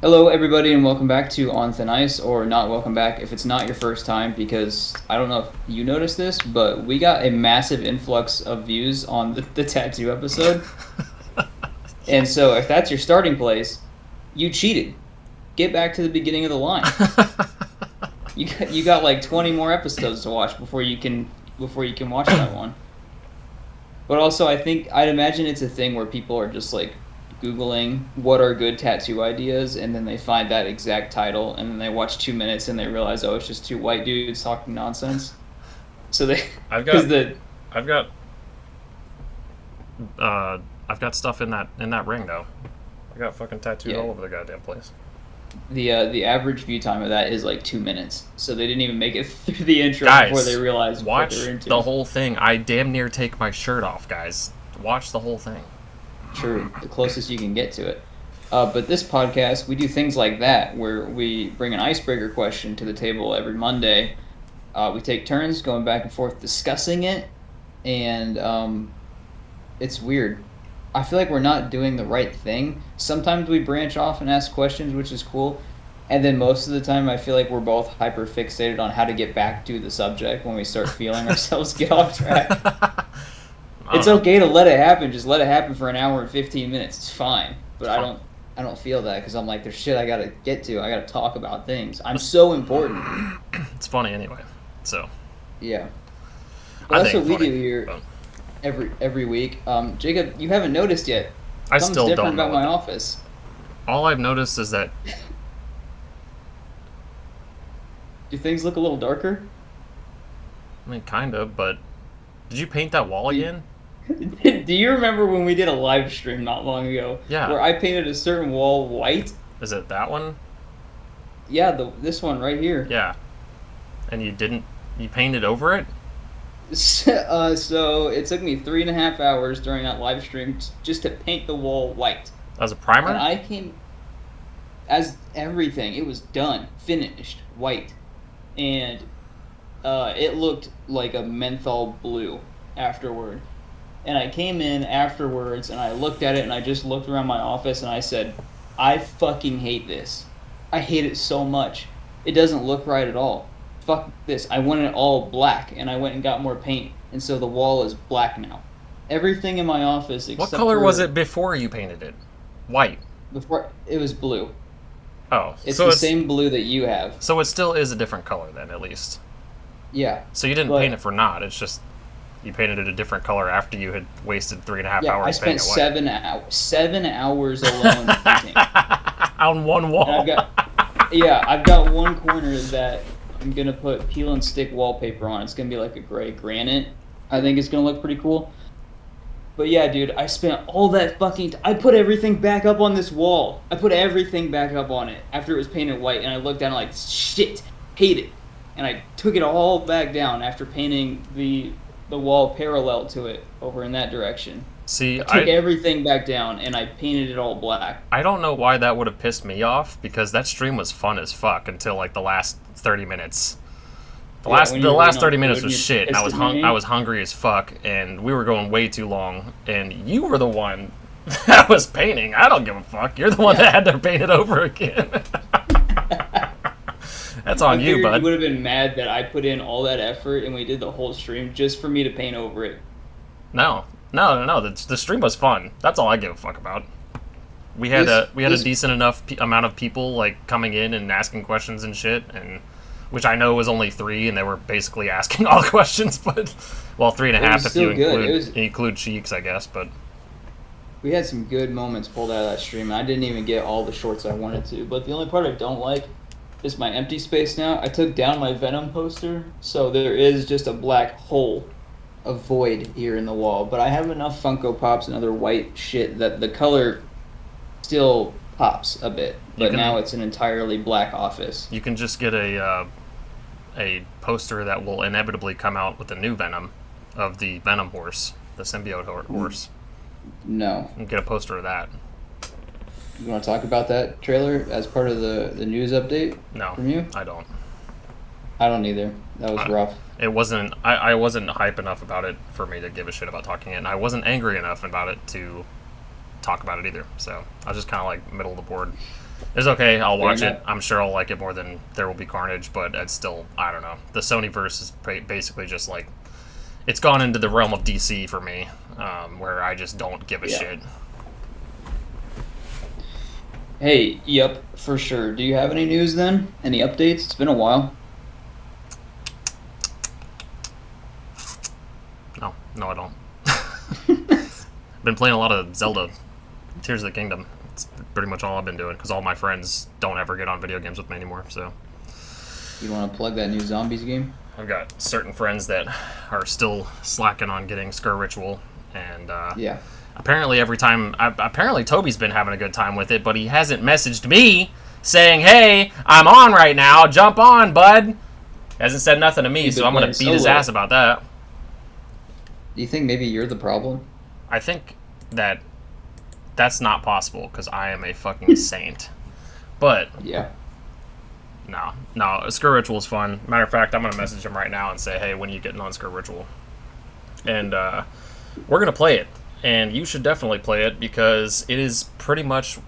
Hello, everybody, and welcome back to On Thin Ice, or not welcome back if it's not your first time, because I don't know if you noticed this, but we got a massive influx of views on the tattoo episode. And so if that's your starting place, you cheated. Get back to the beginning of the line. You got like 20 more episodes to watch before you can watch that one. But also, I'd imagine it's a thing where people are just like Googling what are good tattoo ideas, and then they find that exact title, and then they watch 2 minutes and they realize, oh, it's just two white dudes talking nonsense. So they, I've got, I've got, I've got stuff in that ring though. I got fucking tattooed all over the goddamn place. The average view time of that is like 2 minutes, so they didn't even make it through the intro Guys, before they realized what watch they were into. the whole thing. I damn near take my shirt off, guys. Watch the whole thing. True, the closest you can get to it. But this podcast, we do things like that, where we bring an icebreaker question to the table every Monday. We take turns going back and forth discussing it, and it's weird. I feel like we're not doing the right thing. Sometimes we branch off and ask questions, which is cool. And then most of the time, I feel like we're both hyper fixated on how to get back to the subject when we start feeling ourselves get off track. It's okay to let it happen. Just let it happen for an hour and 15 minutes. It's fine. But I don't feel that because I'm like, there's shit I gotta get to. I gotta talk about things. I'm so important. It's funny anyway. So yeah. Well, that's what we do here. But Every week. Jacob, you haven't noticed yet. I still different don't know about my office. all I've noticed is that Do things look a little darker? I mean, kind of. But did you paint that wall again? Do you remember when we did a live stream not long ago? Yeah. Where I painted a certain wall white? Is it that one? Yeah, this one right here. Yeah. And you painted over it? So it took me 3.5 hours during that live stream just to paint the wall white. As a primer? And I came as everything. It was done, finished, white, and it looked like a menthol blue afterward. And I came in afterwards and I looked at it and I just looked around my office and I said, I fucking hate this. I hate it so much. It doesn't look right at all. Fuck this. I want it all black, and I went and got more paint, and so the wall is black now. Everything in my office except What color was it before you painted it? White. Before it was blue. Oh, it's the same blue that you have. So it still is a different color then, at least. Yeah. So you didn't paint it for naught. It's just you painted it a different color after you had wasted 3.5 hours. I spent 7 hours alone painting on one wall. I've got one corner that I'm gonna put peel and stick wallpaper on. It's gonna be like a gray granite. I think it's gonna look pretty cool. But yeah, dude, I spent all that fucking I put everything back up on this wall. I put everything back up on it after it was painted white, and I looked down like, shit, hate it. And I took it all back down after painting the wall parallel to it over in that direction. See, I took everything back down and I painted it all black. I don't know why that would have pissed me off, because that stream was fun as fuck until like the last 30 minutes. The last 30 minutes was shit, and I was hungry as fuck, and we were going way too long, and you were the one that was painting. I don't give a fuck. You're the one that had to paint it over again. That's on you, bud. You would have been mad that I put in all that effort and we did the whole stream just for me to paint over it. No. The stream was fun. That's all I give a fuck about. We had a decent enough amount of people like coming in and asking questions and shit, and which I know was only 3, and they were basically asking all questions. But 3.5 if you include Cheeks, I guess. But we had some good moments pulled out of that stream. And I didn't even get all the shorts I wanted to. But the only part I don't like is my empty space now. I took down my Venom poster, so there is just a black hole, a void here in the wall. But I have enough Funko Pops and other white shit that the color still pops a bit. But now it's an entirely black office. You can just get a poster that will inevitably come out with the new Venom of the Venom horse, the symbiote horse. No. And get a poster of that. You want to talk about that trailer as part of the news update? No, from you? I don't. I don't either. That was rough. It wasn't. I wasn't hype enough about it for me to give a shit about talking it, and I wasn't angry enough about it to talk about it either. So I was just kind of like middle of the board. It's okay. I'll watch it. I'm sure I'll like it more than There Will Be Carnage, but it's still, I don't know. The Sonyverse is basically just like, it's gone into the realm of DC for me, where I just don't give a shit. Hey, yep, for sure. Do you have any news then? Any updates? It's been a while. No, I don't. Been playing a lot of Zelda, Tears of the Kingdom. It's pretty much all I've been doing, because all my friends don't ever get on video games with me anymore, so. You want to plug that new Zombies game? I've got certain friends that are still slacking on getting Skur Ritual, and yeah. Apparently apparently Toby's been having a good time with it, but he hasn't messaged me saying, hey, I'm on right now, jump on, bud. Hasn't said nothing to me, so I'm going to beat his ass about that. Do you think maybe you're the problem? I think that's not possible, because I am a fucking saint. But yeah. No, Skur Ritual is fun. Matter of fact, I'm going to message him right now and say, hey, when are you getting on Skur Ritual? And we're going to play it. And you should definitely play it, because it is pretty much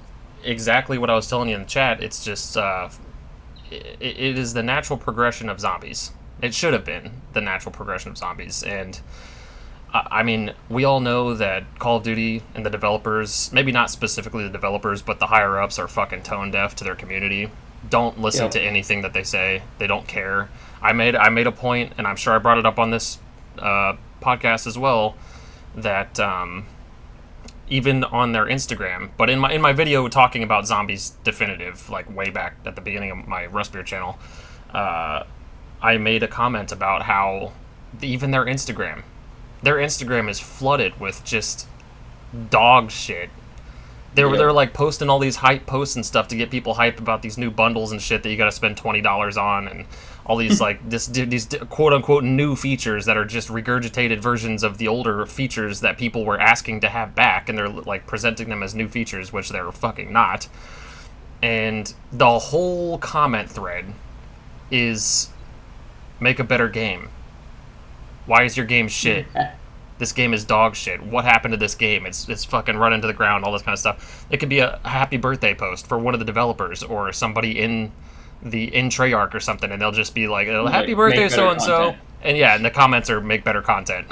exactly what I was telling you in the chat. It's just, it is the natural progression of zombies. It should have been the natural progression of zombies. And, I mean, we all know that Call of Duty and the developers, maybe not specifically the developers, but the higher-ups are fucking tone-deaf to their community. Don't listen to anything that they say. They don't care. I made a point, and I'm sure I brought it up on this podcast as well, that even on their Instagram, but in my video talking about Zombies Definitive, like way back at the beginning of my Rustbeer channel, I made a comment about how even their Instagram is flooded with just dog shit. They're like posting all these hype posts and stuff to get people hyped about these new bundles and shit that you got to spend $20 on, and all these like these quote unquote new features that are just regurgitated versions of the older features that people were asking to have back, and they're like presenting them as new features, which they're fucking not. And the whole comment thread is, make a better game. Why is your game shit? This game is dog shit. What happened to this game? It's fucking run into the ground, all this kind of stuff. It could be a happy birthday post for one of the developers, or somebody in Treyarch or something, and they'll just be like, oh, happy birthday so-and-so. And yeah, and the comments are, make better content.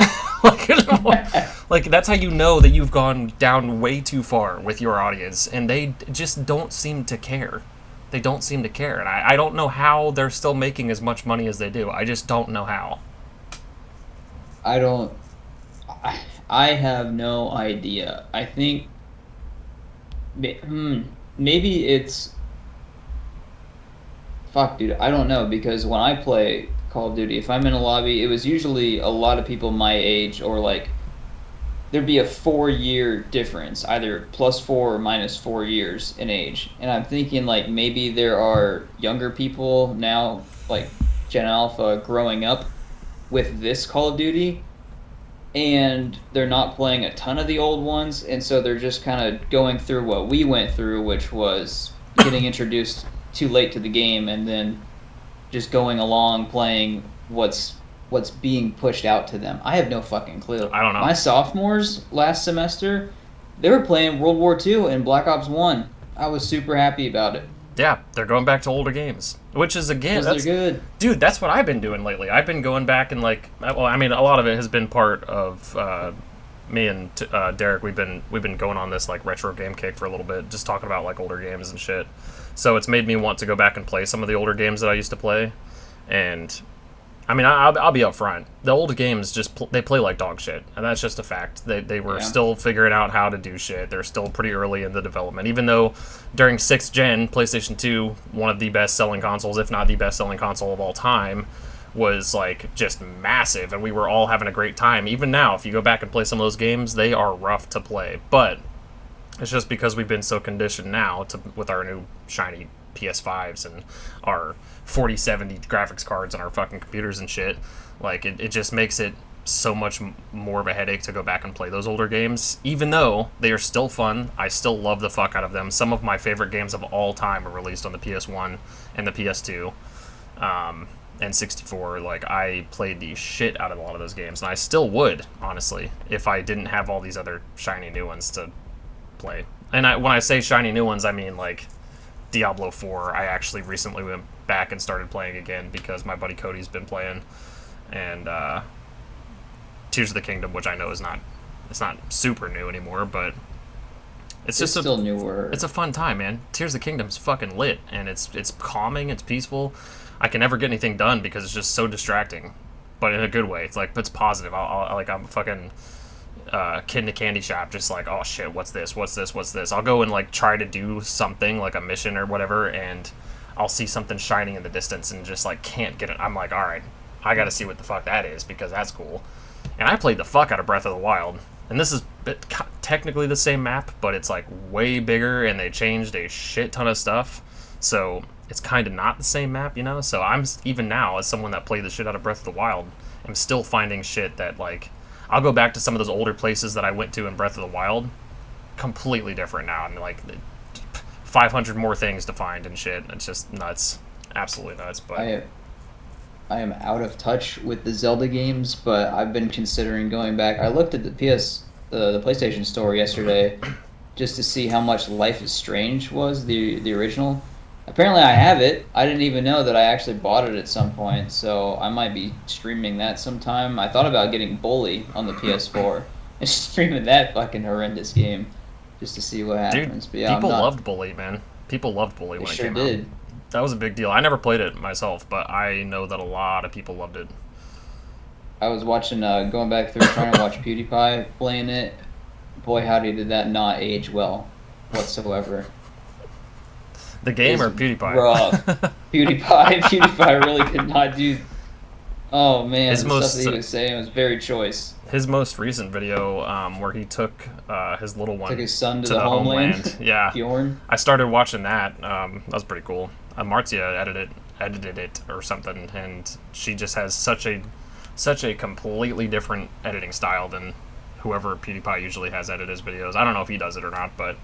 like, that's how you know that you've gone down way too far with your audience, and they just don't seem to care. They don't seem to care, and I don't know how they're still making as much money as they do. I just don't know how. I have no idea. I think maybe it's... Fuck, dude, I don't know, because when I play Call of Duty, if I'm in a lobby, it was usually a lot of people my age, or like there'd be a 4-year difference, either +4 or -4 years in age. And I'm thinking like maybe there are younger people now, like Gen Alpha, growing up with this Call of Duty, and they're not playing a ton of the old ones, and so they're just kind of going through what we went through, which was getting introduced too late to the game, and then just going along playing what's being pushed out to them. I have no fucking clue. I don't know. My sophomores last semester, they were playing World War II and Black Ops 1. I was super happy about it. Yeah, they're going back to older games, which is, again, they're good. Dude, that's what I've been doing lately. I've been going back and, like, well, I mean, a lot of it has been part of me and Derek. We've been going on this, like, retro game kick for a little bit, just talking about, like, older games and shit. So it's made me want to go back and play some of the older games that I used to play. And, I mean, I'll be up front. The old games they play like dog shit, and that's just a fact. They were still figuring out how to do shit. They're still pretty early in the development, even though during 6th gen, PlayStation 2, one of the best-selling consoles, if not the best-selling console of all time, was like just massive, and we were all having a great time. Even now, if you go back and play some of those games, they are rough to play, but it's just because we've been so conditioned now with our new shiny PS5s and our 4070 graphics cards on our fucking computers and shit. Like, it just makes it so much more of a headache to go back and play those older games, even though they are still fun. I still love the fuck out of them. Some of my favorite games of all time are released on the PS1 and the PS2 and 64. Like, I played the shit out of a lot of those games, and I still would, honestly, if I didn't have all these other shiny new ones to play. And when I say shiny new ones, I mean like Diablo 4. I actually recently went back and started playing again because my buddy Cody's been playing, and Tears of the Kingdom, which I know is not super new anymore, but it's just still newer. It's a fun time, man. Tears of the Kingdom's fucking lit, and it's calming, it's peaceful. I can never get anything done because it's just so distracting, but in a good way. It's positive. I'm a fucking kid in a candy shop, just like, oh shit, what's this? I'll go and like try to do something like a mission or whatever, and I'll see something shining in the distance and just like can't get it. I'm like, all right, I got to see what the fuck that is because that's cool. And I played the fuck out of Breath of the Wild. And this is technically the same map, but it's like way bigger, and they changed a shit ton of stuff. So it's kind of not the same map, you know? So I'm, even now, as someone that played the shit out of Breath of the Wild, I'm still finding shit that, like, I'll go back to some of those older places that I went to in Breath of the Wild, completely different now, and like 500 more things to find and shit. It's just nuts. Absolutely nuts. But I am out of touch with the Zelda games, but I've been considering going back. I looked at the PlayStation Store yesterday just to see how much Life is Strange was, the original. Apparently I have it. I didn't even know that I actually bought it at some point, so I might be streaming that sometime. I thought about getting Bully on the PS4 and streaming that fucking horrendous game just to see what happens. Dude, but yeah, people loved Bully, man. People loved Bully when it came out. That was a big deal. I never played it myself, but I know that a lot of people loved it. I was watching, going back through trying to watch PewDiePie playing it. Boy, howdy, did that not age well whatsoever. The game or PewDiePie? Rough. PewDiePie really could not do. Oh man, the stuff that he was saying was very choice. His most recent video, where he took his little one, took his son to the homeland. Yeah, Bjorn. I started watching that. That was pretty cool. Marcia edited it or something, and she just has such a completely different editing style than whoever PewDiePie usually has edit his videos. I don't know if he does it or not, but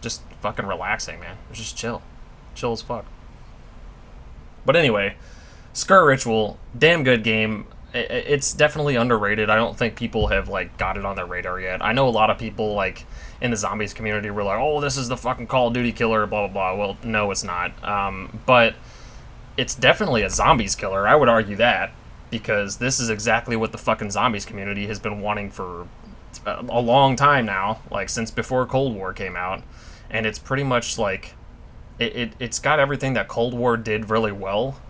just fucking relaxing, man. It's just chill as fuck. But anyway, Skur Ritual, damn good game. It's definitely underrated. I don't think people have like got it on their radar yet. I know a lot of people like in the zombies community were like, oh, this is the fucking Call of Duty killer, blah blah blah. Well, no, it's not. But it's definitely a zombies killer. I would argue that, because this is exactly what the fucking zombies community has been wanting for a long time now, like since before Cold War came out. And it's pretty much like it's got everything that Cold War did really well,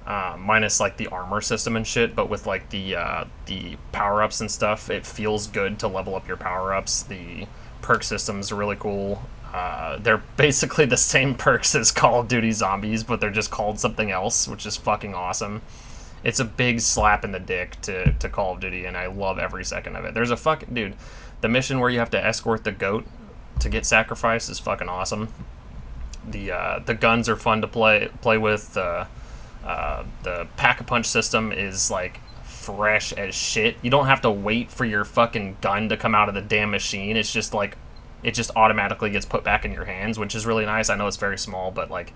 minus like the armor system and shit. But with like the power-ups and stuff, it feels good to level up your power-ups. The perk systems are really cool. They're basically the same perks as Call of Duty Zombies, but they're just called something else, which is fucking awesome. It's a big slap in the dick to Call of Duty, and I love every second of it. There's a fucking... Dude, the mission where you have to escort the goat to get sacrificed is fucking awesome. The guns are fun to play with. The pack-a-punch system is, like, fresh as shit. You don't have to wait for your fucking gun to come out of the damn machine. It's just, like... It just automatically gets put back in your hands, which is really nice. I know it's very small, but, like...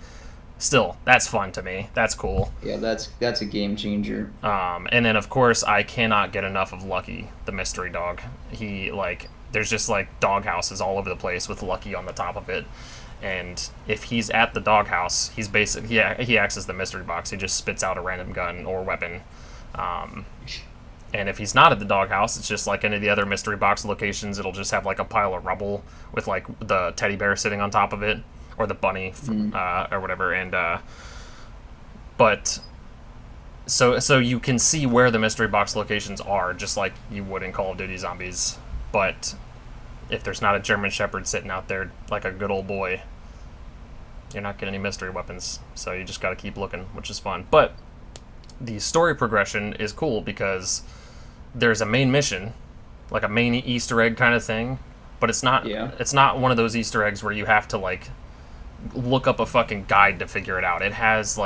Still, that's fun to me. That's cool. Yeah, that's a game changer. And then, of course, I cannot get enough of Lucky, the mystery dog. He, like... There's just, like, dog houses all over the place with Lucky on the top of it. And if he's at the doghouse, he's basically... he acts as the mystery box. He just spits out a random gun or weapon. And if he's not at the doghouse, it's just like any of the other mystery box locations. It'll just have, like, a pile of rubble with, like, the teddy bear sitting on top of it. Or the bunny, or whatever. And, but... So you can see where the mystery box locations are, just like you would in Call of Duty Zombies. But if there's not a German Shepherd sitting out there like a good old boy, you're not getting any mystery weapons. So you just got to keep looking, which is fun. But the story progression is cool because there's a main mission, like a main Easter egg kind of thing. But it's not. Yeah. It's not one of those Easter eggs where you have to like look up a fucking guide to figure it out. It has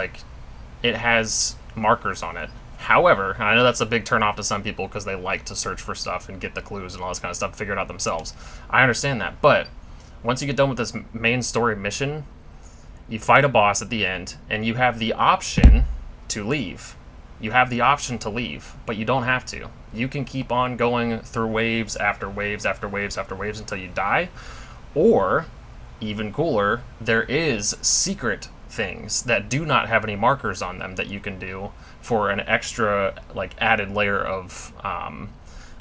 markers on it. However, and I know that's a big turn off to some people because they like to search for stuff and get the clues and all this kind of stuff, figure it out themselves. I understand that, but once you get done with this main story mission, you fight a boss at the end, and you have the option to leave. You have the option to leave, but you don't have to. You can keep on going through waves after waves after waves after waves until you die. Or, even cooler, there is secret things that do not have any markers on them that you can do for an extra, like, added layer of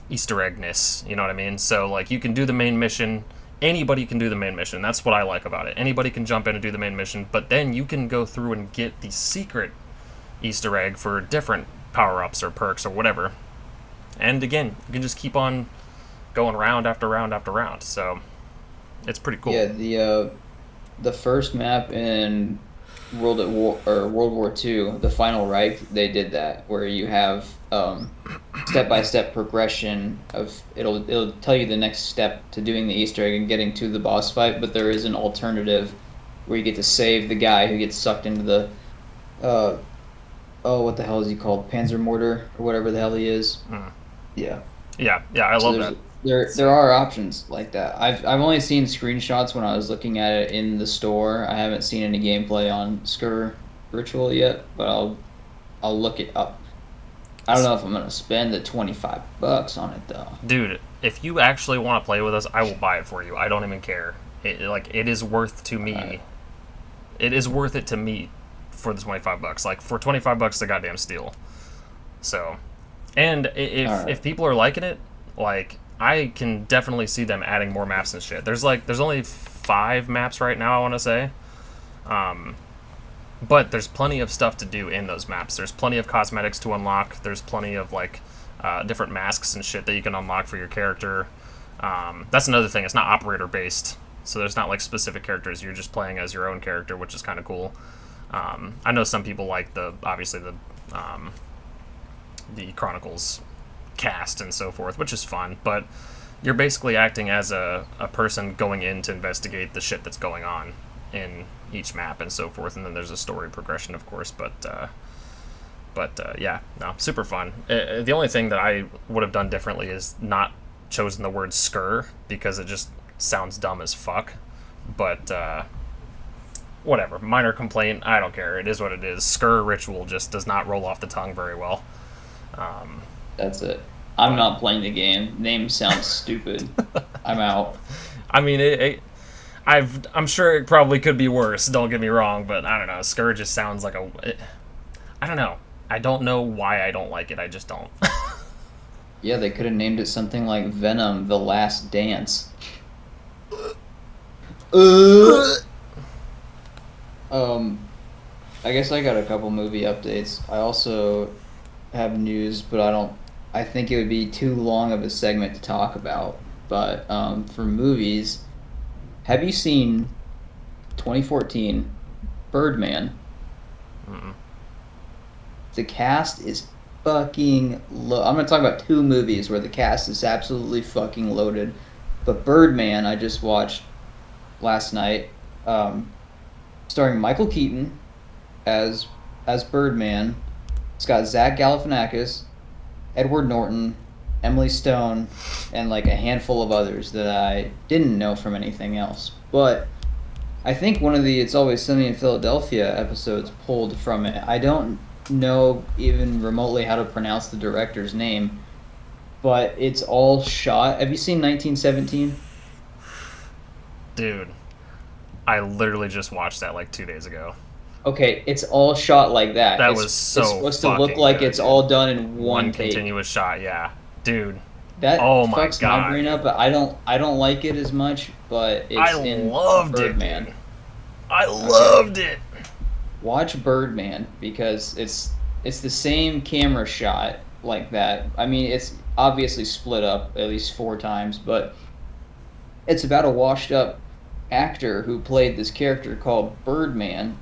Easter eggness. You know what I mean? So, like, you can do the main mission. Anybody can do the main mission. That's what I like about it. Anybody can jump in and do the main mission, but then you can go through and get the secret Easter egg for different power-ups or perks or whatever. And again, you can just keep on going round after round after round. So it's pretty cool. Yeah, the first map in World War II, the Final Reich, they did that where you have step-by-step progression of it'll tell you the next step to doing the Easter egg and getting to the boss fight, but there is an alternative where you get to save the guy who gets sucked into the what the hell is he called? Panzer Mortar or whatever the hell he is. Yeah. Yeah, I love that. There are options like that. I've only seen screenshots when I was looking at it in the store. I haven't seen any gameplay on Skur Ritual yet, but I'll look it up. I don't know if I'm gonna spend the $25 on it though. Dude, if you actually want to play with us, I will buy it for you. I don't even care. It is worth to me. Right. It is worth it to me for the $25. Like, for $25, it's a goddamn steal. So, and if people are liking it, like, I can definitely see them adding more maps and shit. There's only 5 maps right now, I want to say. But there's plenty of stuff to do in those maps. There's plenty of cosmetics to unlock. There's plenty of, like, different masks and shit that you can unlock for your character. That's another thing. It's not operator-based. So there's not, like, specific characters. You're just playing as your own character, which is kind of cool. I know some people like obviously the Chronicles cast and so forth, which is fun, but you're basically acting as a person going in to investigate the shit that's going on in each map and so forth, and then there's a story progression, of course, but yeah, no, super fun. The only thing that I would have done differently is not chosen the word Skur, because it just sounds dumb as fuck, but whatever, minor complaint, I don't care, it is what it is. Skur Ritual just does not roll off the tongue very well. That's it. I'm not playing the game. Name sounds stupid. I'm out. I mean, I'm sure it probably could be worse, don't get me wrong, but I don't know, Skur just sounds like I don't know. I don't know why I don't like it, I just don't. Yeah, they could have named it something like Venom: The Last Dance. I guess I got a couple movie updates. I also have news, but I think it would be too long of a segment to talk about. But for movies, have you seen 2014 Birdman? Mm-mm. The cast is fucking I'm going to talk about 2 movies where the cast is absolutely fucking loaded. But Birdman, I just watched last night, starring Michael Keaton as Birdman. It's got Zach Galifianakis, Edward Norton, Emily Stone, and like a handful of others that I didn't know from anything else. But I think one of the It's Always Sunny in Philadelphia episodes pulled from it. I don't know even remotely how to pronounce the director's name, but it's all shot. Have you seen 1917? Dude, I literally just watched that like 2 days ago. Okay, it's all shot like that. Was so. It's supposed to look like it's all done in one take. Continuous shot. Yeah, dude. That fucks my brain up, but I don't like it as much. But it's loved Birdman. I loved it. Watch Birdman because it's the same camera shot like that. I mean, it's obviously split up at least 4 times, but it's about a washed up actor who played this character called Birdman.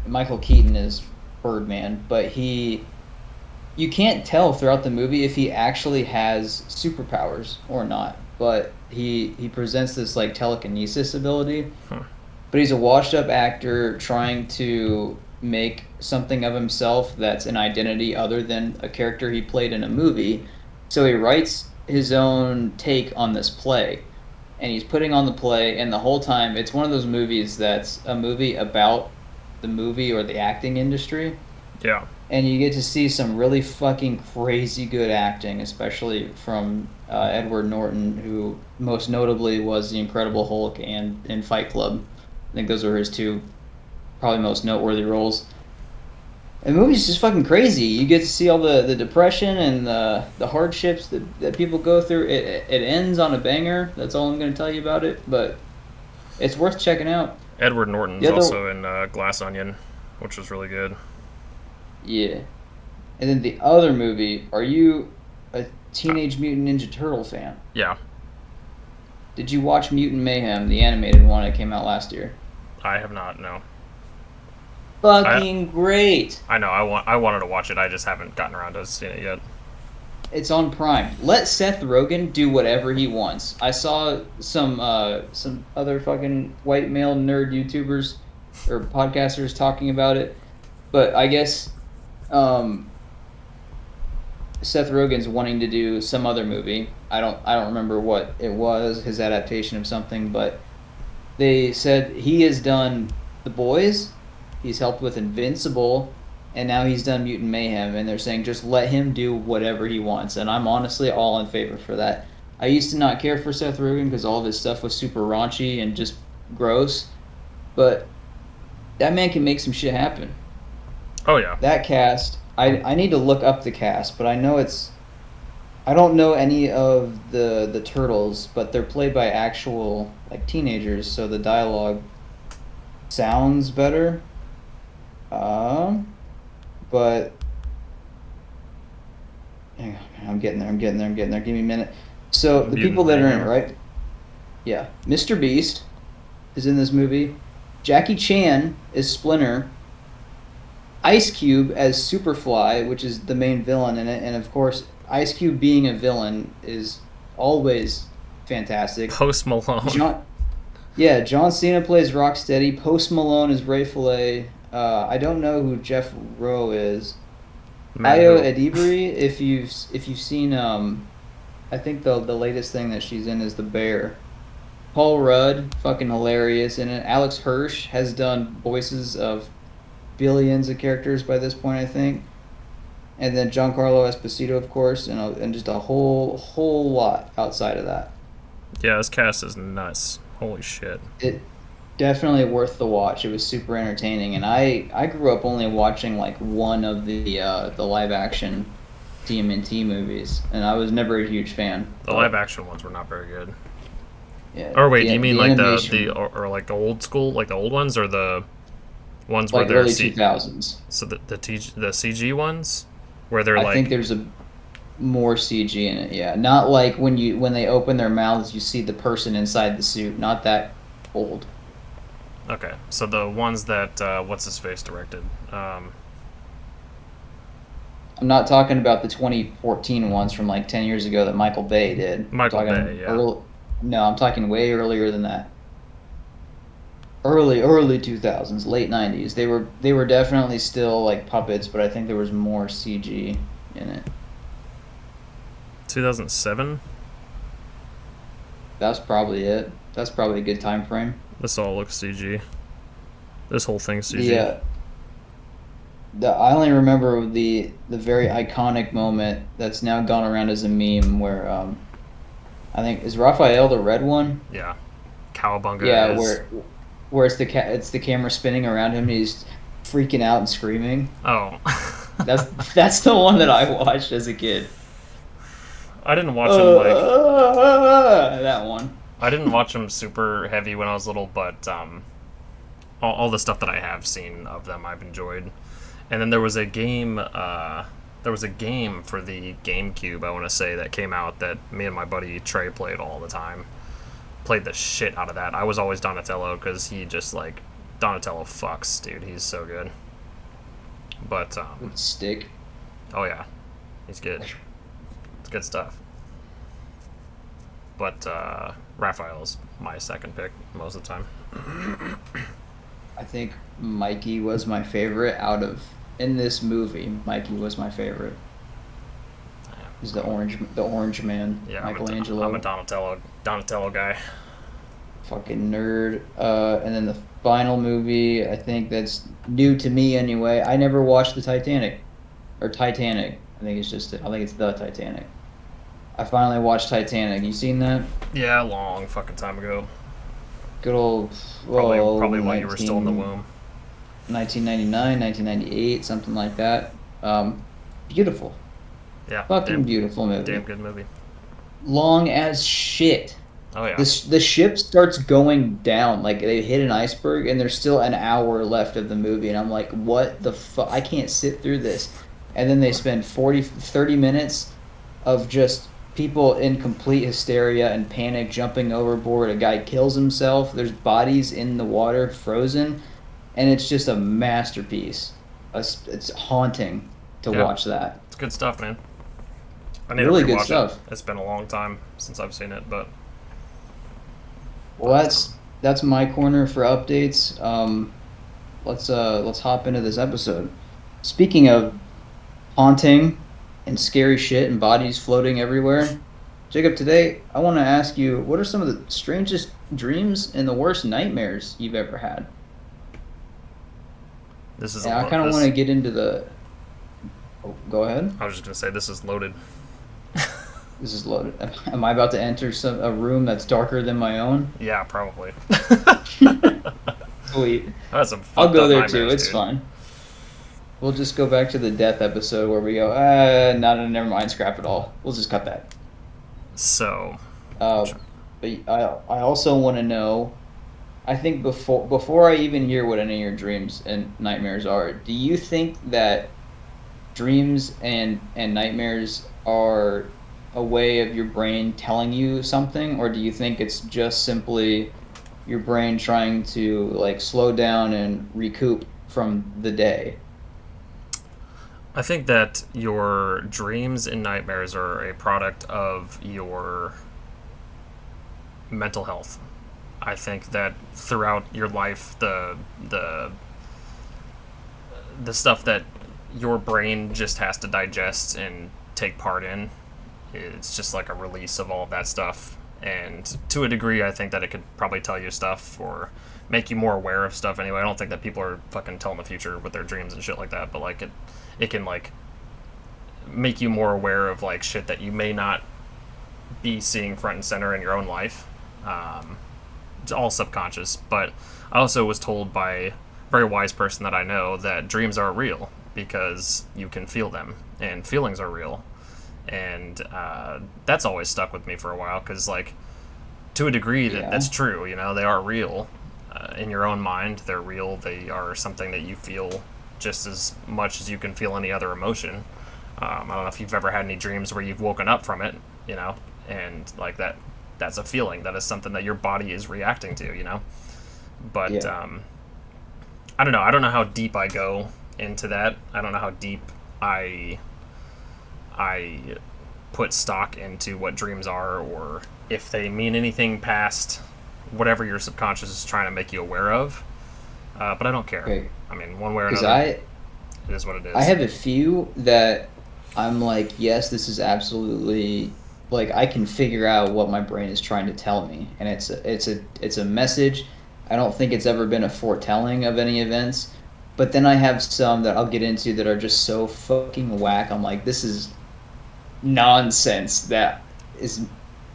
Michael Keaton is Birdman, but you can't tell throughout the movie if he actually has superpowers or not. But he presents this like telekinesis ability. But he's a washed up actor trying to make something of himself that's an identity other than a character he played in a movie. So he writes his own take on this play. And he's putting on the play, and the whole time, it's one of those movies that's a movie about the movie or the acting industry, Yeah. And you get to see some really fucking crazy good acting, especially from Edward Norton, who most notably was the Incredible Hulk and in Fight Club. I think those were his two probably most noteworthy roles. The movie's just fucking crazy. You get to see all the depression and the hardships that people go through. It ends on a banger. That's all I'm going to tell you about it. But it's worth checking out. Edward Norton's The other, also in Glass Onion, which was really good. yeah. And then the other movie, are you a Teenage Mutant Ninja Turtle fan? Yeah. Did you watch Mutant Mayhem, the animated one that came out last year? I have not, no. Fucking great. I know, I wanted to watch it, I just haven't gotten around to seeing it yet. It's on Prime. Let Seth Rogen do whatever he wants. I saw some other fucking white male nerd YouTubers or podcasters talking about it, but I guess Seth Rogen's wanting to do some other movie. I don't remember what it was, his adaptation of something, but they said he has done The Boys, he's helped with Invincible, and now he's done Mutant Mayhem, and they're saying just let him do whatever he wants, and I'm honestly all in favor for that. I used to not care for Seth Rogen because all of his stuff was super raunchy and just gross, but that man can make some shit happen. Oh yeah. That cast, I need to look up the cast, but I know I don't know any of the turtles, but they're played by actual like teenagers, so the dialogue sounds better. But hang on, I'm getting there. Give me a minute. So the people that are in it, right? Yeah, Mr. Beast is in this movie. Jackie Chan is Splinter. Ice Cube as Superfly, which is the main villain in it, and of course, Ice Cube being a villain is always fantastic. Post Malone. John Cena plays Rocksteady. Post Malone is Ray Fillet. I don't know who Jeff Rowe is. Ayo Edebiri, if you've seen I think the latest thing that she's in is The Bear. Paul Rudd, fucking hilarious in it. Alex Hirsch has done voices of billions of characters by this point, I think. And then Giancarlo Esposito, of course, and just a whole lot outside of that. Yeah, this cast is nuts. Holy shit. It definitely worth the watch. It was super entertaining, and I grew up only watching like one of the live action TMNT movies, and I was never a huge fan. The live action ones were not very good. Yeah. Or wait, do you mean like or like the old school, like the old ones, or the ones like where they're early 2000s? So the CG ones, where they're I think there's a more CG in it. Yeah, not like when they open their mouths, you see the person inside the suit. Not that old. Okay, so the ones that what's his face directed. I'm not talking about the 2014 ones from like 10 years ago that Michael Bay did. Michael Bay, yeah. No, I'm talking way earlier than that. Early 2000s, late 90s. They were definitely still like puppets, but I think there was more CG in it. 2007? That's probably it. That's probably a good time frame. This all looks CG. This whole thing's CG. Yeah. I only remember the very iconic moment that's now gone around as a meme where I think is Raphael the red one. Yeah. Cowabunga. Yeah, where it's the camera spinning around him and he's freaking out and screaming. Oh. that's the one that I watched as a kid. I didn't watch him like that one. I didn't watch them super heavy when I was little, but all the stuff that I have seen of them I've enjoyed. And then there was a game for the GameCube, I want to say, that came out that me and my buddy Trey played all the time. Played the shit out of that. I was always Donatello because he just like Donatello fucks, dude. He's so good. But with stick. Oh yeah, he's good. It's good stuff. But Raphael's my second pick most of the time. I think Mikey was my favorite in this movie. Mikey was my favorite. He's the orange man. Yeah, Michelangelo. I'm a Donatello guy. fucking nerd. And then the final movie, I think that's new to me anyway. I never watched the Titanic or Titanic. I think it's the Titanic. I finally watched Titanic. You seen that? Yeah, a long fucking time ago. Good old Probably while you were still in the womb. 1999, 1998, something like that. Beautiful. Yeah. Fucking beautiful movie. Damn good movie. Long as shit. Oh yeah. The ship starts going down, like they hit an iceberg, and there's still an hour left of the movie, and I'm like, what the fuck? I can't sit through this. And then they spend 30 minutes of just people in complete hysteria and panic, jumping overboard. A guy kills himself. There's bodies in the water, frozen, and it's just a masterpiece. It's haunting to watch that. It's good stuff, man. I need really to rewatch good stuff. It's been a long time since I've seen it, but well, that's my corner for updates. Let's hop into this episode. Speaking of haunting and scary shit and bodies floating everywhere, Jacob, today I want to ask you, what are some of the strangest dreams and the worst nightmares you've ever had? I kind of want to get into the. Oh, go ahead. I was just gonna say this is loaded. This is loaded. Am I about to enter a room that's darker than my own? Yeah, probably. Sweet. That's some I'll go there too. It's fine. We'll just go back to the death episode where we go, no, never mind, scrap it all. We'll just cut that. So. But I also want to know, I think before I even hear what any of your dreams and nightmares are, do you think that dreams and nightmares are a way of your brain telling you something, or do you think it's just simply your brain trying to like slow down and recoup from the day? I think that your dreams and nightmares are a product of your mental health. I think that throughout your life, the stuff that your brain just has to digest and take part in, it's just like a release of all of that stuff. And to a degree, I think that it could probably tell you stuff or make you more aware of stuff anyway. I don't think that people are fucking telling the future with their dreams and shit like that, but like it can like make you more aware of like shit that you may not be seeing front and center in your own life. It's all subconscious, but I also was told by a very wise person that I know that dreams are real because you can feel them and feelings are real. And that's always stuck with me for a while because, like, to a degree, that's true. You know, they are real in your own mind. They're real. They are something that you feel just as much as you can feel any other emotion. I don't know if you've ever had any dreams where you've woken up from it, you know, and like that's a feeling. That is something that your body is reacting to, you know. But I don't know. I don't know how deep I go into that. I don't know how deep I put stock into what dreams are, or if they mean anything past whatever your subconscious is trying to make you aware of. But I don't care. Okay. I mean, one way or another, it is what it is. I have a few that I'm like, yes, this is absolutely, like, I can figure out what my brain is trying to tell me, and it's a message. I don't think it's ever been a foretelling of any events, but then I have some that I'll get into that are just so fucking whack. I'm like, this is nonsense. That is,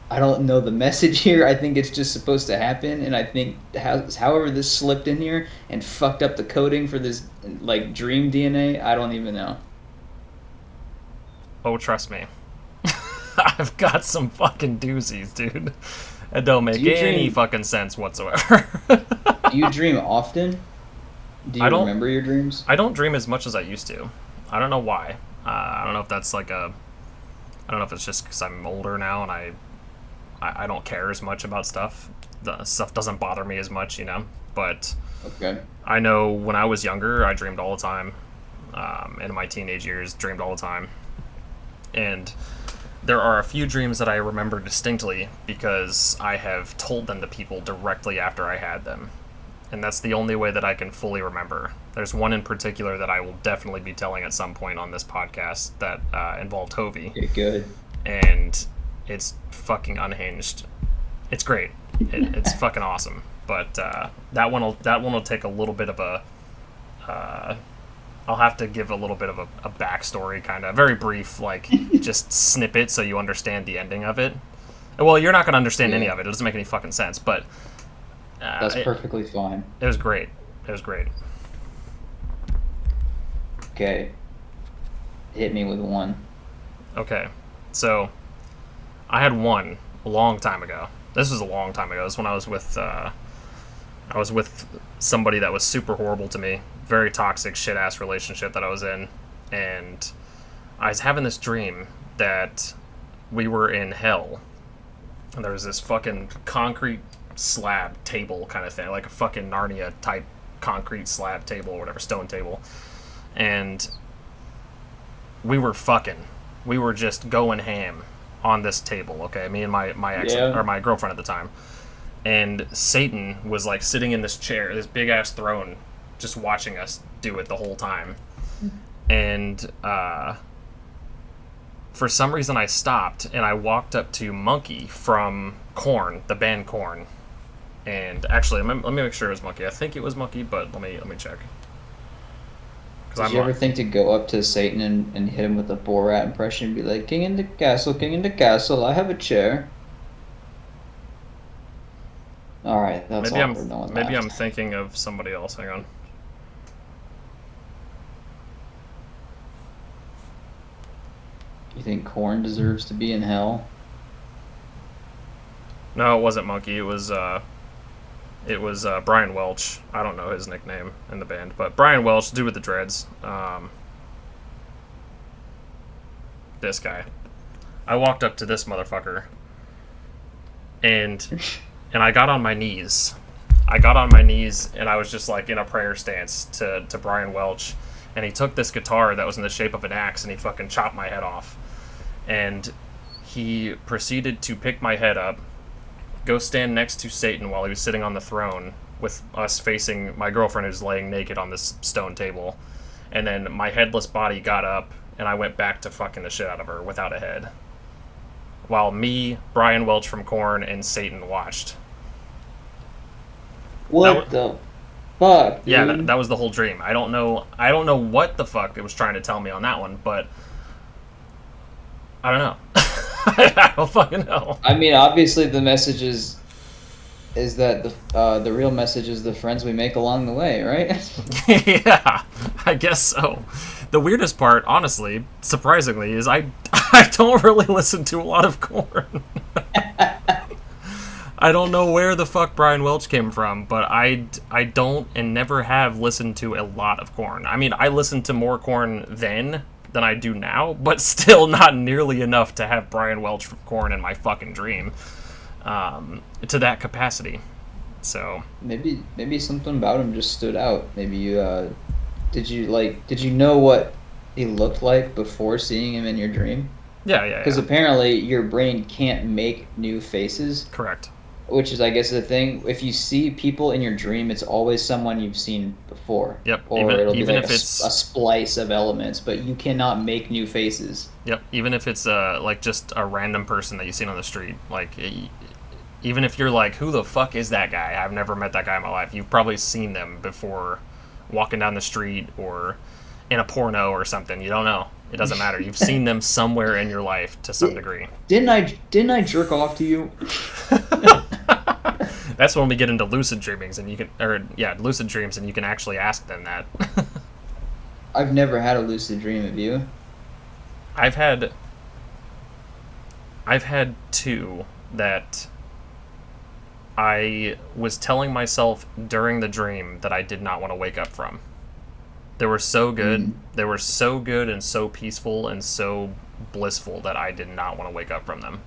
I don't know the message here. I think it's just supposed to happen, and I think however this slipped in here and fucked up the coding for this like dream DNA, I don't even know. Oh, trust me. I've got some fucking doozies, dude. It don't make any fucking sense whatsoever. Do you dream often? Do you remember your dreams? I don't dream as much as I used to. I don't know why. I don't know if that's like I don't know if it's just because I'm older now and I don't care as much about stuff. The stuff doesn't bother me as much, you know. But okay. I know when I was younger, I dreamed all the time. In my teenage years, dreamed all the time. And there are a few dreams that I remember distinctly because I have told them to people directly after I had them. And that's the only way that I can fully remember. There's one in particular that I will definitely be telling at some point on this podcast that involved Hovey. Okay, good. And it's fucking unhinged. It's great. It's fucking awesome. But that one will take a little bit of a. I'll have to give a little bit of a backstory, kind of very brief, like just snippet, so you understand the ending of it. Well, you're not gonna understand any of it. It doesn't make any fucking sense. But that's perfectly fine. It was great. It was great. Okay. Hit me with one. Okay. So, I had one a long time ago. This was a long time ago. This was when I was with somebody that was super horrible to me. Very toxic, shit-ass relationship that I was in. And I was having this dream that we were in hell. And there was this fucking concrete slab table kind of thing. Like a fucking Narnia-type concrete slab table or whatever, stone table. And we were fucking. We were just going ham on this table, okay? Me and my ex, or my girlfriend at the time. And Satan was like sitting in this chair, this big ass throne, just watching us do it the whole time. And for some reason I stopped and I walked up to Monkey from Korn, the band Korn. And actually, let me make sure it was Monkey. I think it was Monkey, but let me check. Did you ever think to go up to Satan and hit him with a Borat impression and be like, king in the castle, I have a chair? Alright, that's awkward. Maybe I'm thinking of somebody else. Hang on. You think Korn deserves to be in hell? No, it wasn't Monkey. It was Brian Welch. I don't know his nickname in the band, but Brian Welch, dude with the dreads. This guy. I walked up to this motherfucker, and I got on my knees. And I was just like in a prayer stance to Brian Welch, and he took this guitar that was in the shape of an axe and he fucking chopped my head off. And he proceeded to pick my head up, go stand next to Satan while he was sitting on the throne with us facing my girlfriend who's laying naked on this stone table. And then my headless body got up and I went back to fucking the shit out of her without a head. While me, Brian Welch from Korn, and Satan watched. What the fuck, dude? Yeah, that was the whole dream. I don't know what the fuck it was trying to tell me on that one, but I don't know. I don't fucking know. I mean, obviously the message is that the real message is the friends we make along the way, right? Yeah, I guess so. The weirdest part, honestly, surprisingly, is I don't really listen to a lot of Korn. I don't know where the fuck Brian Welch came from, but I don't and never have listened to a lot of Korn. I mean, I listened to more Korn then than I do now, but still not nearly enough to have Brian Welch from Korn in my fucking dream to that capacity. So maybe something about him just stood out. Maybe you did you know what he looked like before seeing him in your dream? Yeah. Because apparently your brain can't make new faces. Correct. Which is, I guess, the thing. If you see people in your dream, it's always someone you've seen before. Yep. Or it'll be like a splice of elements, but you cannot make new faces. Yep. Even if it's like just a random person that you've seen on the street, like even if you're like, who the fuck is that guy? I've never met that guy in my life. You've probably seen them before, walking down the street or in a porno or something. You don't know. It doesn't matter. You've seen them somewhere in your life to some degree. Didn't I jerk off to you? That's when we get into lucid dreamings, and lucid dreams, and you can actually ask them that. I've never had a lucid dream. Have you? I've had two that I was telling myself during the dream that I did not want to wake up from. They were so good. Mm. They were so good and so peaceful and so blissful that I did not want to wake up from them.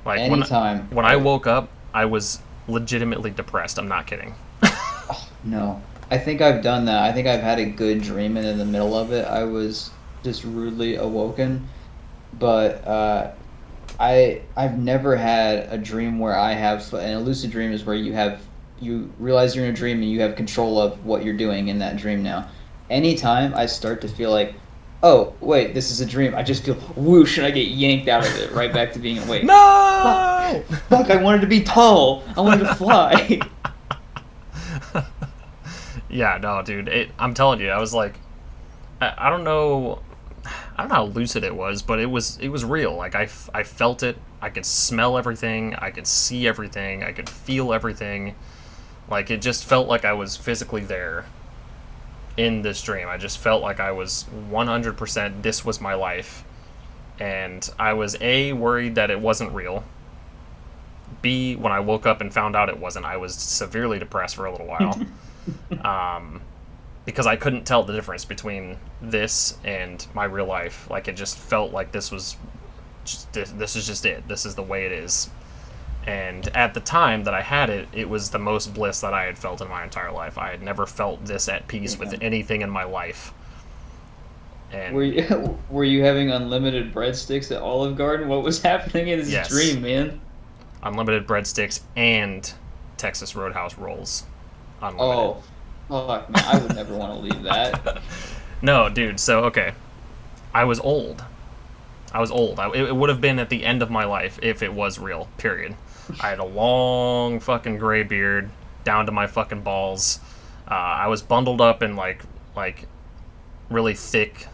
Like anytime. When I woke up, I was legitimately depressed. I'm not kidding. Oh, no. I think I've done that. I think I've had a good dream, and in the middle of it, I was just rudely awoken. But I've never had a dream where I have... And a lucid dream is where you realize you're in a dream and you have control of what you're doing in that dream now. Anytime I start to feel like oh, wait, this is a dream. I just feel whoosh, and I get yanked out of it, right back to being awake. Fuck, No! fuck, I wanted to be tall. I wanted to fly. Yeah, no, dude. I'm telling you, I was like, I don't know. I don't know how lucid it was, but it was real. Like I felt it. I could smell everything. I could see everything. I could feel everything. Like it just felt like I was physically there in this dream. I just felt like I was 100%. This was my life, and I was worried that it wasn't real. B, when I woke up and found out it wasn't, I was severely depressed for a little while. Um, because I couldn't tell the difference between this and my real life. Like it just felt like this was this is just it. This is the way it is. And at the time that I had it, it was the most bliss that I had felt in my entire life. I had never felt this at peace with anything in my life. And Were you having unlimited breadsticks at Olive Garden? What was happening in this yes, dream, man? unlimited breadsticks and Texas Roadhouse rolls, unlimited. Oh, fuck, man, I would never want to leave that. No, dude. So okay, I was old. It would have been at the end of my life if it was real. Period. I had a long fucking gray beard down to my fucking balls. I was bundled up in like really thick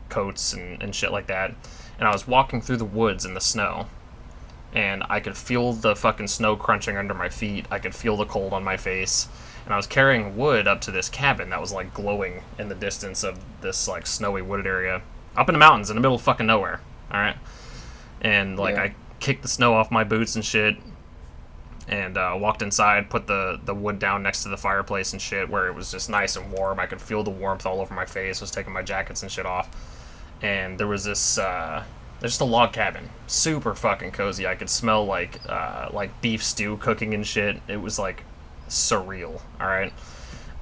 coats and shit like that. And I was walking through the woods in the snow. And I could feel the fucking snow crunching under my feet. I could feel the cold on my face. And I was carrying wood up to this cabin that was like glowing in the distance of this like snowy wooded area. Up in the mountains in the middle of fucking nowhere. Alright? And like I kicked the snow off my boots and shit. And walked inside, put the wood down next to the fireplace and shit, where it was just nice and warm. I could feel the warmth all over my face. I was taking my jackets and shit off. And there was this, there's just a log cabin. Super fucking cozy. I could smell like beef stew cooking and shit. It was like surreal, alright?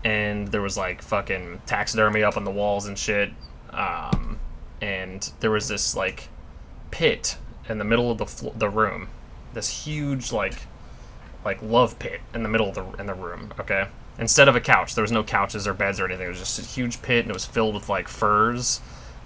And there was like fucking taxidermy up on the walls and shit. And there was this like pit in the middle of the room. This huge like love pit in the middle of the room, okay? Instead of a couch, there was no couches or beds or anything. It was just a huge pit, and it was filled with like furs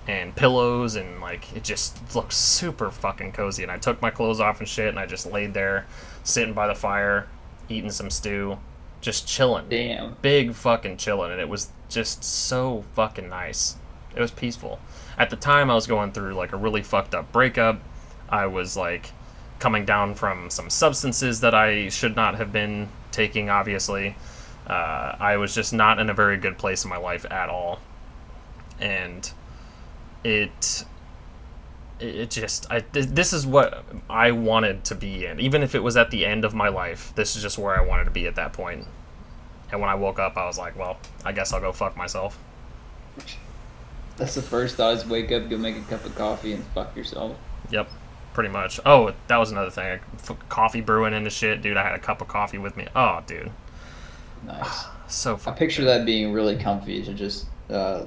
and pillows, and like it just looked super fucking cozy. And I took my clothes off and shit, and I just laid there, sitting by the fire, eating some stew, just chilling. Damn. Big fucking chilling, and it was just so fucking nice. It was peaceful. At the time, I was going through like a really fucked up breakup. I was like coming down from some substances that I should not have been taking, obviously. I was just not in a very good place in my life at all. And this is what I wanted to be in. Even if it was at the end of my life, this is just where I wanted to be at that point. And when I woke up, I was like, well, I guess I'll go fuck myself. That's the first thought is wake up, go make a cup of coffee, and fuck yourself. Yep. Pretty much. Oh, that was another thing. Coffee brewing into shit, dude. I had a cup of coffee with me. Oh, dude. Nice. So I fucking picture that being really comfy to just like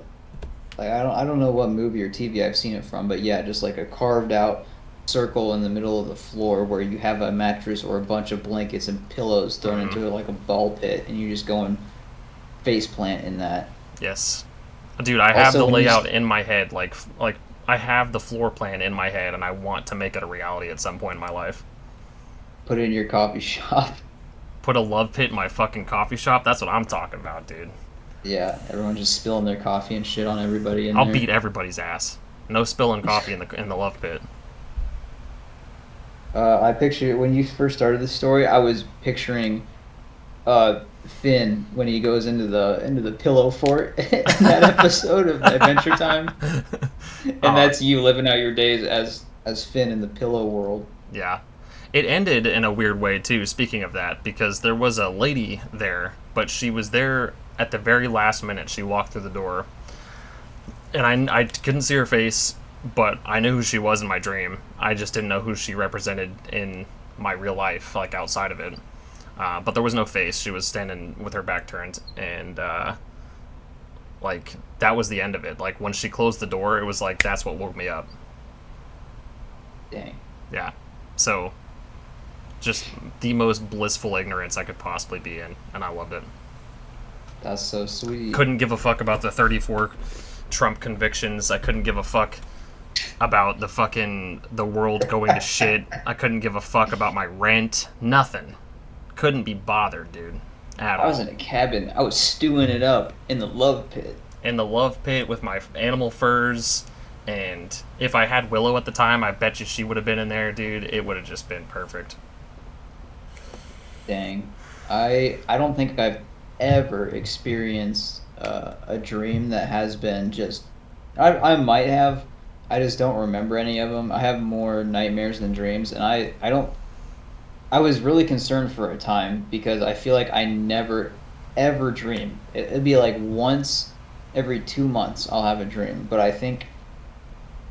I don't know what movie or TV I've seen it from, but yeah, just like a carved out circle in the middle of the floor where you have a mattress or a bunch of blankets and pillows thrown into like a ball pit, and you just go and face plant in that. Yes. Dude, I have the layout in my head, like I have the floor plan in my head, and I want to make it a reality at some point in my life. Put it in your coffee shop. Put a love pit in my fucking coffee shop? That's what I'm talking about, dude. Yeah, everyone just spilling their coffee and shit on everybody in I'll there. beat everybody's ass. No spilling coffee in the love pit. I picture when you first started the story, I was picturing Finn when he goes into the pillow fort in that episode of Adventure Time, and that's you living out your days as Finn in the pillow world. Yeah. It ended in a weird way too, speaking of that, because there was a lady there, but she was there at the very last minute. She walked through the door, and I couldn't see her face, but I knew who she was in my dream. I just didn't know who she represented in my real life, like outside of it. But there was no face. She was standing with her back turned, and like that was the end of it. Like when she closed the door, it was like that's what woke me up. Dang. Yeah. So just the most blissful ignorance I could possibly be in, and I loved it. That's so sweet. Couldn't give a fuck about the 34 Trump convictions. I couldn't give a fuck about the world going to shit. I couldn't give a fuck about my rent. Nothing. Couldn't be bothered, dude. I was in a cabin. I was stewing it up in the love pit. In the love pit with my animal furs. And if I had Willow at the time, I bet you she would have been in there, dude. It would have just been perfect. Dang. I don't think I've ever experienced a dream that has been just... I might have. I just don't remember any of them. I have more nightmares than dreams, and I don't... I was really concerned for a time because I feel like I never, ever dream. It'd be like once every 2 months I'll have a dream, but I think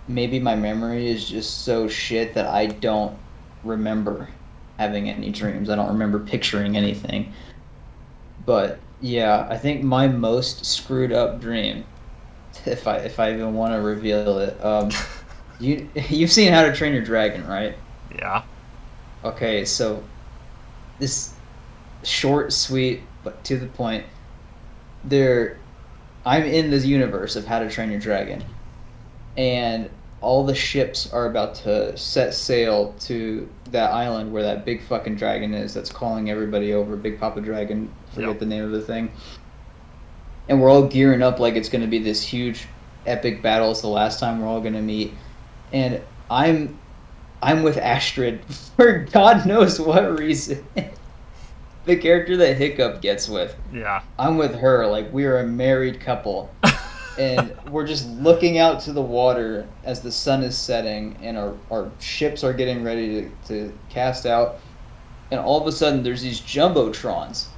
maybe my memory is just so shit that I don't remember having any dreams. I don't remember picturing anything. But yeah, I think my most screwed up dream, if I even want to reveal it, you've seen How to Train Your Dragon, right? Yeah. Okay, so this short, sweet, but to the point. I'm in this universe of How to Train Your Dragon, and all the ships are about to set sail to that island where that big fucking dragon is that's calling everybody over. Big Papa Dragon, forget the name of the thing. And we're all gearing up like it's going to be this huge, epic battle. It's the last time we're all going to meet, and I'm with Astrid for God knows what reason. The character that Hiccup gets with. Yeah. I'm with her, like we're a married couple. And we're just looking out to the water as the sun is setting and our ships are getting ready to cast out. And all of a sudden there's these jumbotrons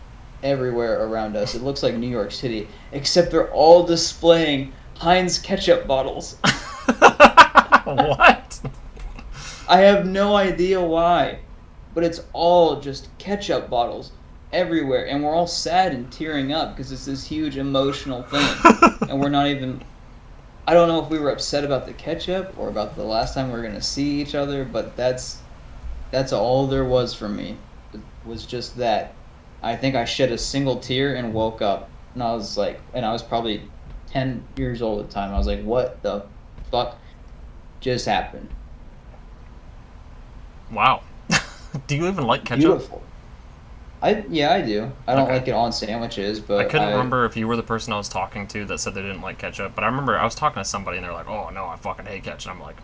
everywhere around us. It looks like New York City, except they're all displaying Heinz ketchup bottles. What? I have no idea why, but it's all just ketchup bottles everywhere, and we're all sad and tearing up because it's this huge emotional thing, and we're not even... I don't know if we were upset about the ketchup or about the last time we were going to see each other, but that's all there was for me. It was just that. I think I shed a single tear and woke up, and I was probably 10 years old at the time. I was like, what the fuck just happened? Wow. Do you even like ketchup? Beautiful. I do. I don't like it on sandwiches, but I couldn't remember if you were the person I was talking to that said they didn't like ketchup, but I remember I was talking to somebody and they're like, "Oh no, I fucking hate ketchup." I'm like,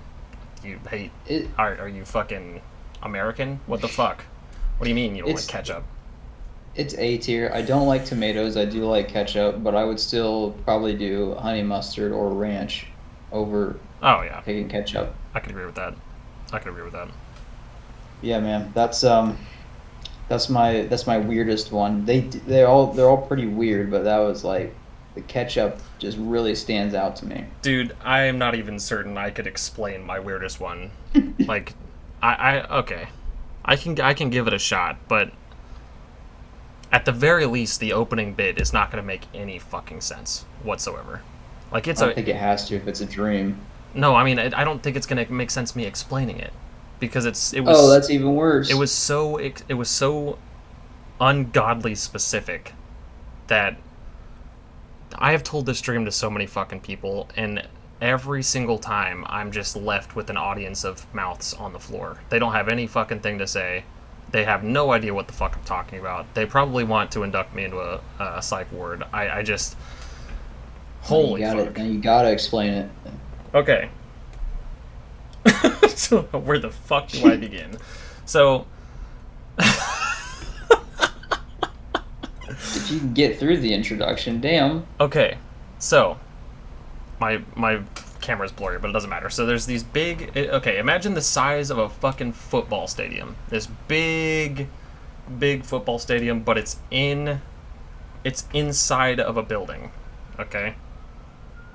"You hate it? Are you fucking American? What the fuck? What do you mean you don't like ketchup?" It's A tier. I don't like tomatoes. I do like ketchup, but I would still probably do honey mustard or ranch over picking ketchup. I could agree with that. Yeah, man. That's my weirdest one. They're all pretty weird, but that was like the ketchup just really stands out to me. Dude, I am not even certain I could explain my weirdest one. Like, okay, I can give it a shot, but at the very least, the opening bit is not going to make any fucking sense whatsoever. Like, I don't think it has to if it's a dream. No, I mean, I don't think it's going to make sense me explaining it. Because it was. Oh, that's even worse. It was so ungodly specific that I have told this dream to so many fucking people, and every single time I'm just left with an audience of mouths on the floor. They don't have any fucking thing to say. They have no idea what the fuck I'm talking about. They probably want to induct me into a psych ward. I just... Holy fuck. You gotta explain it. Okay. So where the fuck do I begin? So... If you can get through the introduction, damn. Okay, so... My camera's blurry, but it doesn't matter. So there's these big... Okay, imagine the size of a fucking football stadium. This big football stadium, but it's inside of a building. Okay?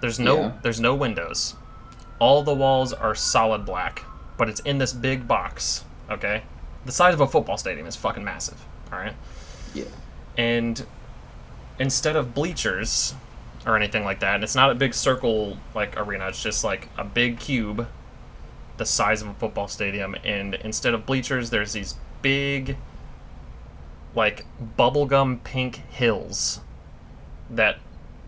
There's no windows. All the walls are solid black, but it's in this big box, okay? The size of a football stadium is fucking massive, alright? Yeah. And instead of bleachers or anything like that, and it's not a big circle, like, arena, it's just, like, a big cube the size of a football stadium, and instead of bleachers, there's these big, like, bubblegum pink hills that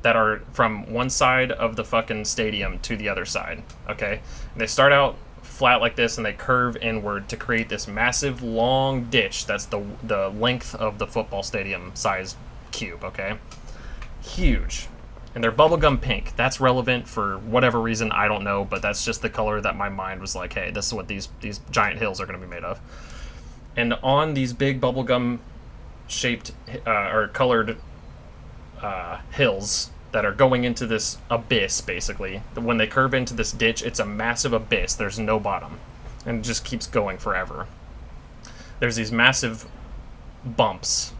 that are from one side of the fucking stadium to the other side, okay? And they start out flat like this, and they curve inward to create this massive long ditch that's the length of the football stadium size cube, okay? Huge. And they're bubblegum pink. That's relevant for whatever reason, I don't know, but that's just the color that my mind was like, hey, this is what these giant hills are going to be made of. And on these big bubblegum shaped or colored hills that are going into this abyss, basically, when they curve into this ditch, it's a massive abyss. There's no bottom. And it just keeps going forever. There's these massive bumps.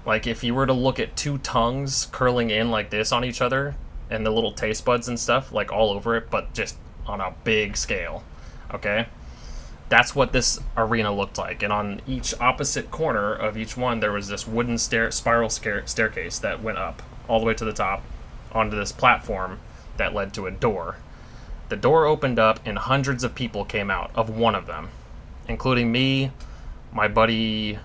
Like, if you were to look at two tongues curling in like this on each other, and the little taste buds and stuff, like, all over it, but just on a big scale, okay? That's what this arena looked like. And on each opposite corner of each one, there was this wooden spiral staircase that went up all the way to the top onto this platform that led to a door. The door opened up, and hundreds of people came out of one of them, including me, my buddy...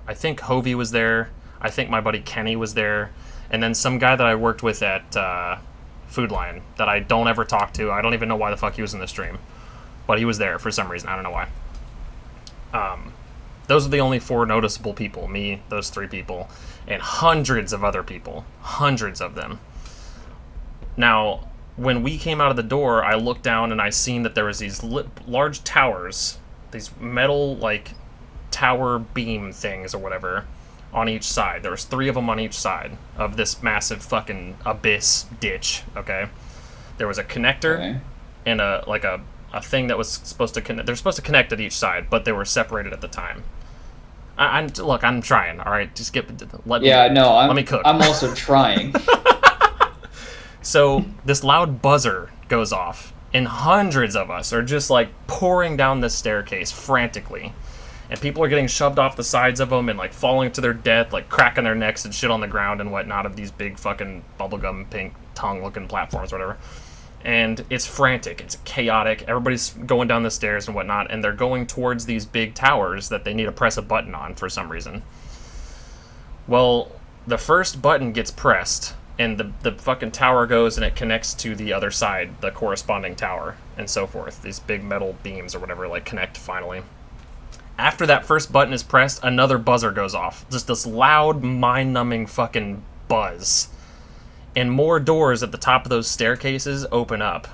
I think Hovey was there. I think my buddy Kenny was there. And then some guy that I worked with at Food Lion that I don't ever talk to. I don't even know why the fuck he was in the stream. But he was there for some reason. I don't know why. Those are the only 4 noticeable people. Me, those 3 people, and hundreds of other people. Hundreds of them. Now, when we came out of the door, I looked down and I seen that there was these large towers. These metal, like... tower beam things or whatever on each side. There was 3 of them on each side of this massive fucking abyss ditch, okay? There was a connector and a thing that was supposed to connect. They're supposed to connect at each side, but they were separated at the time. Look, I'm trying, all right? Just let me cook. I'm also trying. So this loud buzzer goes off, and hundreds of us are just like pouring down this staircase frantically. And people are getting shoved off the sides of them and, like, falling to their death, like, cracking their necks and shit on the ground and whatnot of these big fucking bubblegum pink tongue-looking platforms or whatever. And it's frantic. It's chaotic. Everybody's going down the stairs and whatnot, and they're going towards these big towers that they need to press a button on for some reason. Well, the first button gets pressed, and the fucking tower goes and it connects to the other side, the corresponding tower, and so forth. These big metal beams or whatever, like, connect finally. After that first button is pressed, another buzzer goes off. Just this loud, mind-numbing fucking buzz. And more doors at the top of those staircases open up.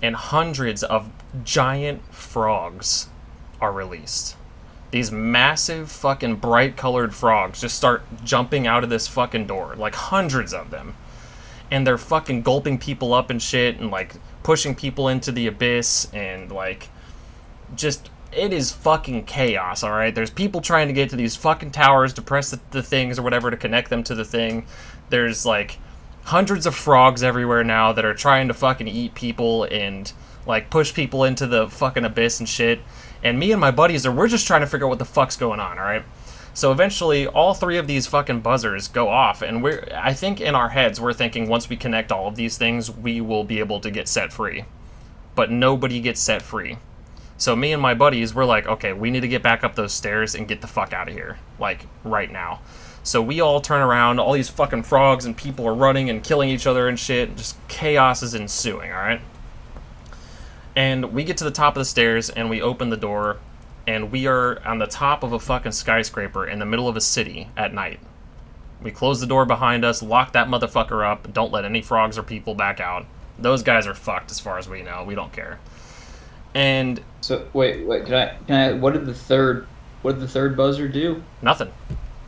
And hundreds of giant frogs are released. These massive fucking bright-colored frogs just start jumping out of this fucking door. Like, hundreds of them. And they're fucking gulping people up and shit, and, like, pushing people into the abyss, and, like, just... It is fucking chaos, alright? There's people trying to get to these fucking towers to press the things or whatever to connect them to the thing. There's, like, hundreds of frogs everywhere now that are trying to fucking eat people and, like, push people into the fucking abyss and shit. And me and my buddies we're just trying to figure out what the fuck's going on, alright? So eventually, all 3 of these fucking buzzers go off, and I think in our heads, we're thinking once we connect all of these things, we will be able to get set free. But nobody gets set free. So me and my buddies, we're like, okay, we need to get back up those stairs and get the fuck out of here. Like, right now. So we all turn around, all these fucking frogs and people are running and killing each other and shit. Just chaos is ensuing, alright? And we get to the top of the stairs and we open the door, and we are on the top of a fucking skyscraper in the middle of a city at night. We close the door behind us, lock that motherfucker up, don't let any frogs or people back out. Those guys are fucked as far as we know. We don't care. And so wait, can I what did the third buzzer do? Nothing.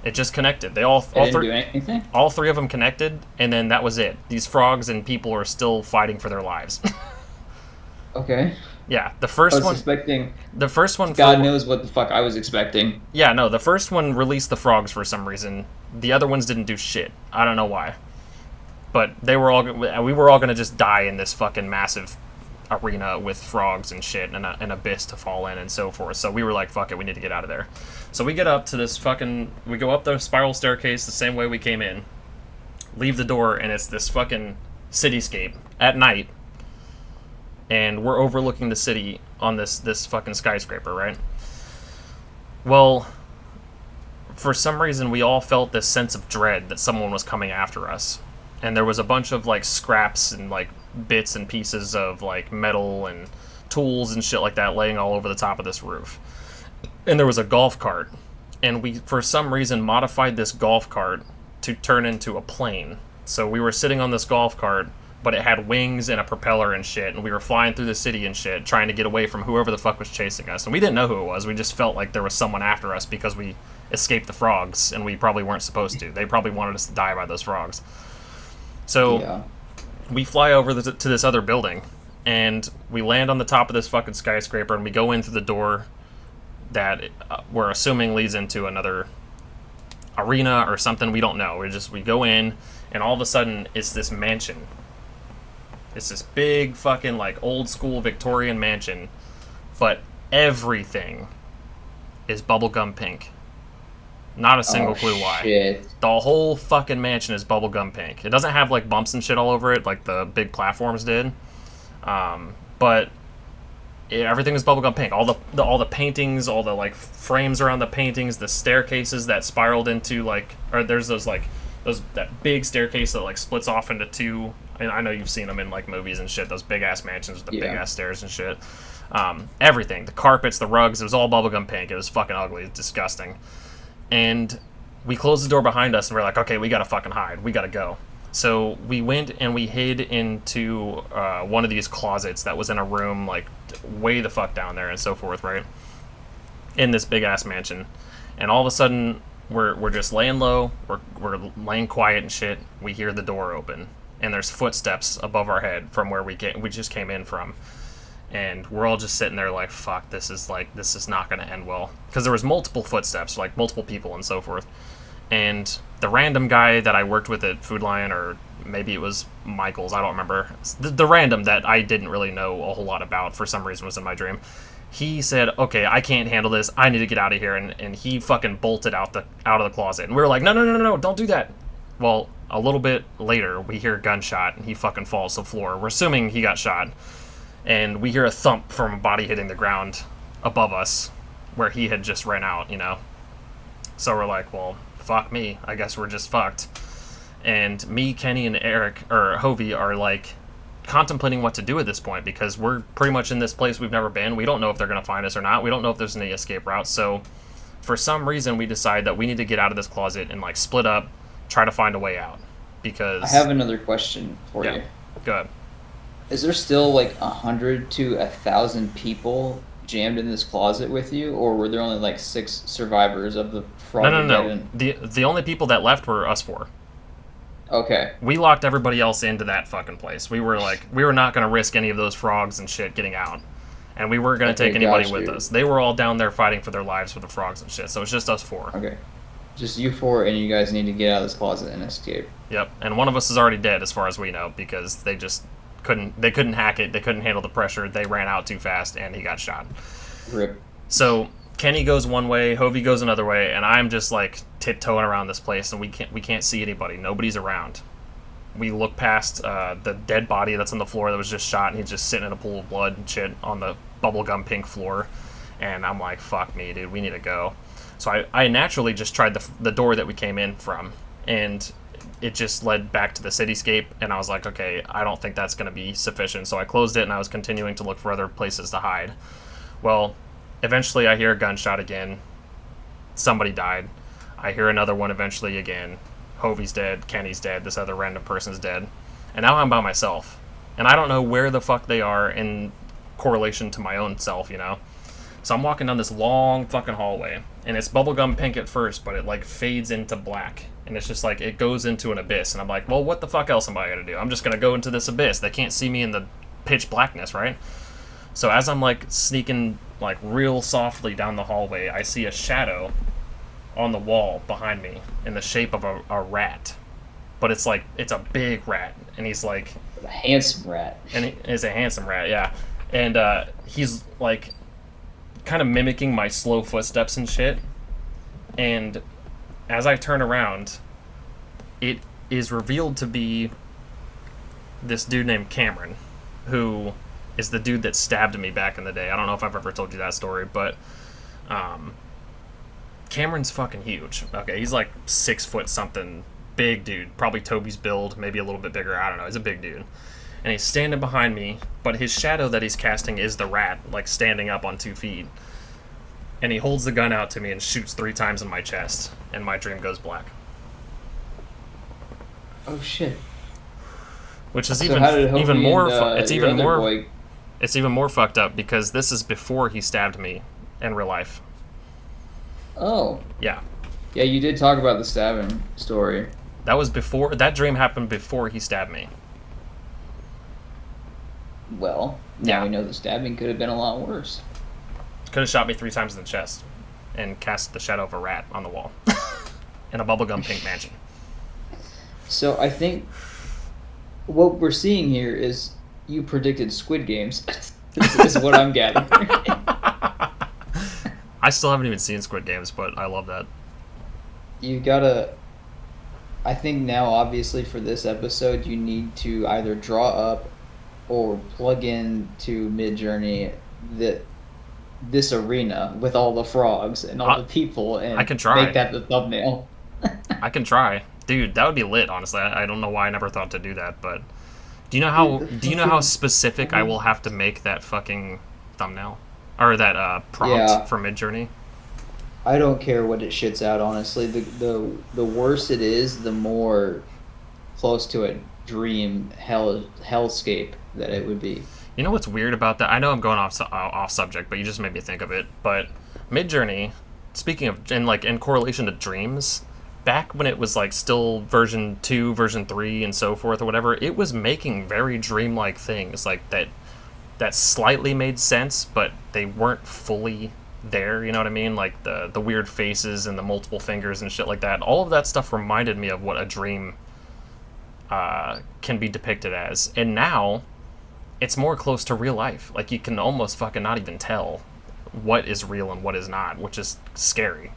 It just connected. They didn't do anything? All 3 of them connected, and then that was it. These frogs and people are still fighting for their lives. Okay. Yeah, the first one. The first one. God knows what the fuck I was expecting. Yeah, no, the first one released the frogs for some reason. The other ones didn't do shit. I don't know why. But we were all gonna just die in this fucking massive arena with frogs and shit and an abyss to fall in and so forth. So we were like, fuck it, we need to get out of there. So we get up to this we go up the spiral staircase the same way we came in, leave the door, and it's this fucking cityscape at night, and we're overlooking the city on this fucking skyscraper, right? Well, for some reason we all felt this sense of dread that someone was coming after us. and there was a bunch of like scraps and like bits and pieces of like metal and tools and shit like that laying all over the top of this roof. And there was a golf cart, and we for some reason modified this golf cart to turn into a plane. So we were sitting on this golf cart, but it had wings and a propeller and shit, and we were flying through the city and shit, trying to get away from whoever the fuck was chasing us. And we didn't know who it was. We just felt like there was someone after us because we escaped the frogs, and we probably weren't supposed to. They probably wanted us to die by those frogs. So we fly over to this other building, and we land on the top of this fucking skyscraper, and we go in through the door that we're assuming leads into another arena or something. We don't know. We go in, and all of a sudden it's this mansion. It's this big fucking like old school Victorian mansion, but everything is bubblegum pink. Not a single clue why. Shit. The whole fucking mansion is bubblegum pink. It doesn't have like bumps and shit all over it like the big platforms did, but everything is bubblegum pink. All the paintings, all the like frames around the paintings, the staircases that spiraled into like, or there's that big staircase that like splits off into two. And I know you've seen them in like movies and shit. Those big ass mansions with the big ass stairs and shit. Everything, the carpets, the rugs, it was all bubblegum pink. It was fucking ugly. It's disgusting. And we closed the door behind us, and we're like, okay, we gotta fucking hide. We gotta go. So we went and we hid into one of these closets that was in a room like way the fuck down there and so forth, right? In this big ass mansion. And all of a sudden, we're just laying low. We're laying quiet and shit. We hear the door open, and there's footsteps above our head from where we just came in from. And we're all just sitting there like, fuck, this is not going to end well. Because there was multiple footsteps, like multiple people and so forth. And the random guy that I worked with at Food Lion, or maybe it was Michael's, I don't remember. The random that I didn't really know a whole lot about for some reason was in my dream. He said, okay, I can't handle this. I need to get out of here. And he fucking bolted out of the closet. And we were like, no, don't do that. Well, a little bit later, we hear a gunshot, and he fucking falls to the floor. We're assuming he got shot. And we hear a thump from a body hitting the ground above us where he had just ran out, you know. So we're like, well, fuck me. I guess we're just fucked. And me, Kenny, and Eric, or Hovey, are like contemplating what to do at this point because we're pretty much in this place we've never been. We don't know if they're going to find us or not. We don't know if there's any escape route. So for some reason, we decide that we need to get out of this closet and like split up, try to find a way out. Because I have another question for you. Go ahead. Is there still like 100 to 1,000 people jammed in this closet with you, or were there only like 6 survivors of the frog? No. The only people that left were us 4. Okay. We locked everybody else into that fucking place. We were not going to risk any of those frogs and shit getting out, and we weren't going to take anybody with us. They were all down there fighting for their lives for the frogs and shit. So it's just us 4. Okay. Just you 4, and you guys need to get out of this closet and escape. Yep. And one of us is already dead, as far as we know, because they just couldn't hack it. They couldn't handle the pressure. They ran out too fast, and he got shot. Rip. So Kenny goes one way, Hovey goes another way, and I'm just like tiptoeing around this place, and we can't see anybody. Nobody's around. We look past the dead body that's on the floor that was just shot, and he's just sitting in a pool of blood and shit on the bubblegum pink floor. And I'm like, fuck me, dude, we need to go. So I naturally just tried the door that we came in from, and it just led back to the cityscape, and I was like, okay, I don't think that's going to be sufficient. So I closed it, and I was continuing to look for other places to hide. Well, eventually I hear a gunshot again. Somebody died. I hear another one eventually again. Hovey's dead. Kenny's dead. This other random person's dead. And now I'm by myself. And I don't know where the fuck they are in correlation to my own self, you know? So I'm walking down this long fucking hallway, and it's bubblegum pink at first, but it like fades into black. And it's just like, it goes into an abyss. And I'm like, well, what the fuck else am I going to do? I'm just going to go into this abyss. They can't see me in the pitch blackness, right? So as I'm like sneaking like real softly down the hallway, I see a shadow on the wall behind me in the shape of a rat. But it's a big rat. And he's like... A handsome rat. And he's a handsome rat, yeah. And he's like kind of mimicking my slow footsteps and shit. And as I turn around, it is revealed to be this dude named Cameron, who is the dude that stabbed me back in the day. I don't know if I've ever told you that story, but Cameron's fucking huge. Okay, he's like 6 foot something big dude, probably Toby's build, maybe a little bit bigger. I don't know. He's a big dude, and he's standing behind me, but his shadow that he's casting is the rat, like standing up on 2 feet. And he holds the gun out to me and shoots 3 times in my chest, and my dream goes black. Oh shit! Which is So even how did Hobie even more. and, It's your even other more. boy- It's even more fucked up because this is before he stabbed me in real life. Oh, Yeah, yeah, you did talk about the stabbing story. that was before. That dream happened before he stabbed me. Well, now we know the stabbing could have been a lot worse. Could have shot me 3 times in the chest, and cast the shadow of a rat on the wall, in a bubblegum pink mansion. So I think what we're seeing here is you predicted Squid Games. This is what I'm gathering. I still haven't even seen Squid Games, but I love that. You gotta. I think now, obviously, for this episode, you need to either draw up or plug in to Midjourney this arena with all the frogs and all the people, and I can try. make that the thumbnail. I can try, dude. That would be lit. Honestly, I don't know why I never thought to do that, but do you know how specific I will have to make that fucking thumbnail or that prompt for Midjourney? I don't care what it shits out. Honestly, the worse it is, the more close to a dream hellscape that it would be. You know what's weird about that? I know I'm going off subject, but you just made me think of it. But Midjourney, speaking of in correlation to dreams, back when it was like still version 2, version 3, and so forth or whatever, it was making very dreamlike things like that slightly made sense, but they weren't fully there. You know what I mean? Like the weird faces and the multiple fingers and shit like that. All of that stuff reminded me of what a dream can be depicted as, and now it's more close to real life. Like, you can almost fucking not even tell what is real and what is not, which is scary.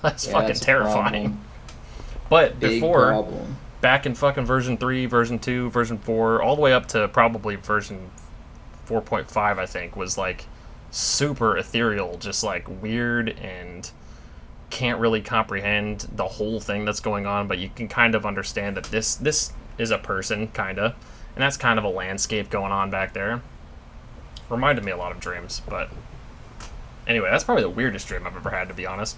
That's fucking terrifying. But before, back in fucking version 3, version 2, version 4, all the way up to probably version 4.5, I think, was like super ethereal, just like weird, and can't really comprehend the whole thing that's going on, but you can kind of understand that this is a person, kinda. And that's kind of a landscape going on back there. Reminded me a lot of dreams, but anyway, that's probably the weirdest dream I've ever had, to be honest.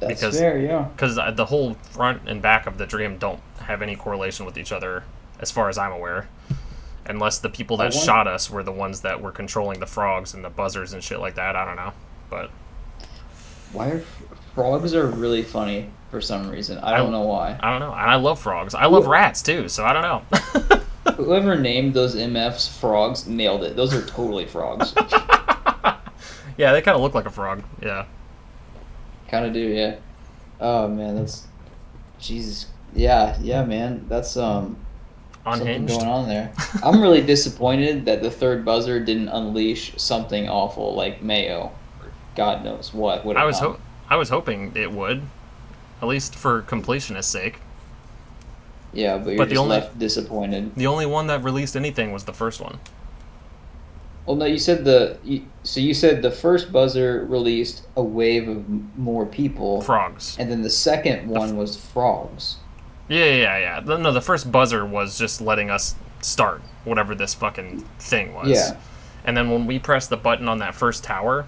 That's fair, yeah. Because the whole front and back of the dream don't have any correlation with each other, as far as I'm aware. Unless the people that shot us were the ones that were controlling the frogs and the buzzers and shit like that. I don't know, but frogs are really funny for some reason. I don't know why. I don't know. And I love frogs. I love rats too, so I don't know. Whoever named those MFs frogs nailed it. Those are totally frogs. Yeah, they kind of look like a frog. Yeah. Kind of do, yeah. Oh man, that's Jesus. Yeah, man. That's something Unhinged. going on there. I'm really disappointed that the third buzzer didn't unleash something awful like mayo. God knows what would have I was hoping it would, at least for completionist's sake. Yeah, but you're just left disappointed. The only one that released anything was the first one. Well, no, you said the first buzzer released a wave of more people. Frogs. And then the second one was frogs. Yeah. No, the first buzzer was just letting us start whatever this fucking thing was. Yeah. And then when we pressed the button on that first tower,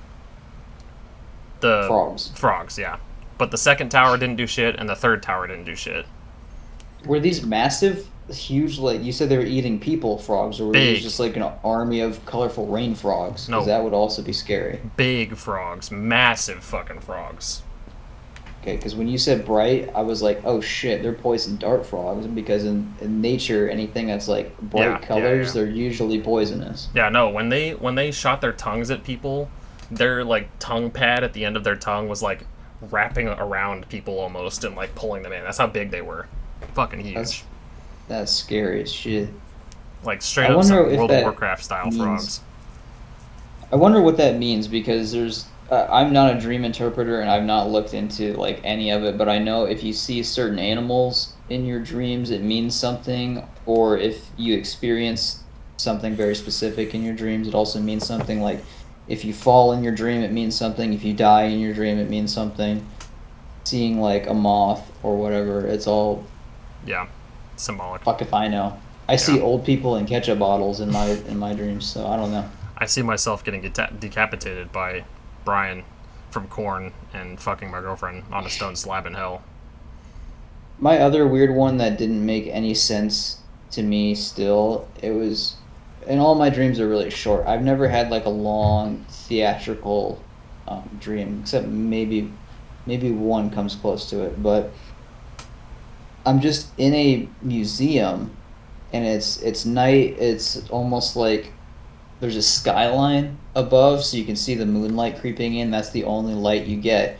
the frogs, yeah. But the second tower didn't do shit, and the third tower didn't do shit. Were these massive, huge, like, you said they were eating people frogs, or were these just like an army of colorful rain frogs? Because that would also be scary. Big frogs. Massive fucking frogs. Okay, because when you said bright, I was like, oh shit, they're poison dart frogs, because in nature, anything that's like bright colors, they're usually poisonous. Yeah, no, when they shot their tongues at people, their like tongue pad at the end of their tongue was like wrapping around people almost and like pulling them in. That's how big they were. Fucking huge. That's scary as shit. Like straight up some World of Warcraft style frogs. I wonder what that means, because there's I'm not a dream interpreter and I've not looked into like any of it, but I know if you see certain animals in your dreams, it means something, or if you experience something very specific in your dreams, it also means something. Like if you fall in your dream, it means something. If you die in your dream, it means something. seeing like a moth or whatever. It's all Yeah, symbolic. fuck if I know. I Yeah. see old people in ketchup bottles in my dreams, so I don't know. I see myself getting decapitated by Brian from Korn and fucking my girlfriend on a stone slab in hell. My other weird one that didn't make any sense to me still, it was, and all my dreams are really short. I've never had like a long theatrical dream, except maybe one comes close to it, but I'm just in a museum and it's night. It's almost like there's a skyline above so you can see the moonlight creeping in. That's the only light you get.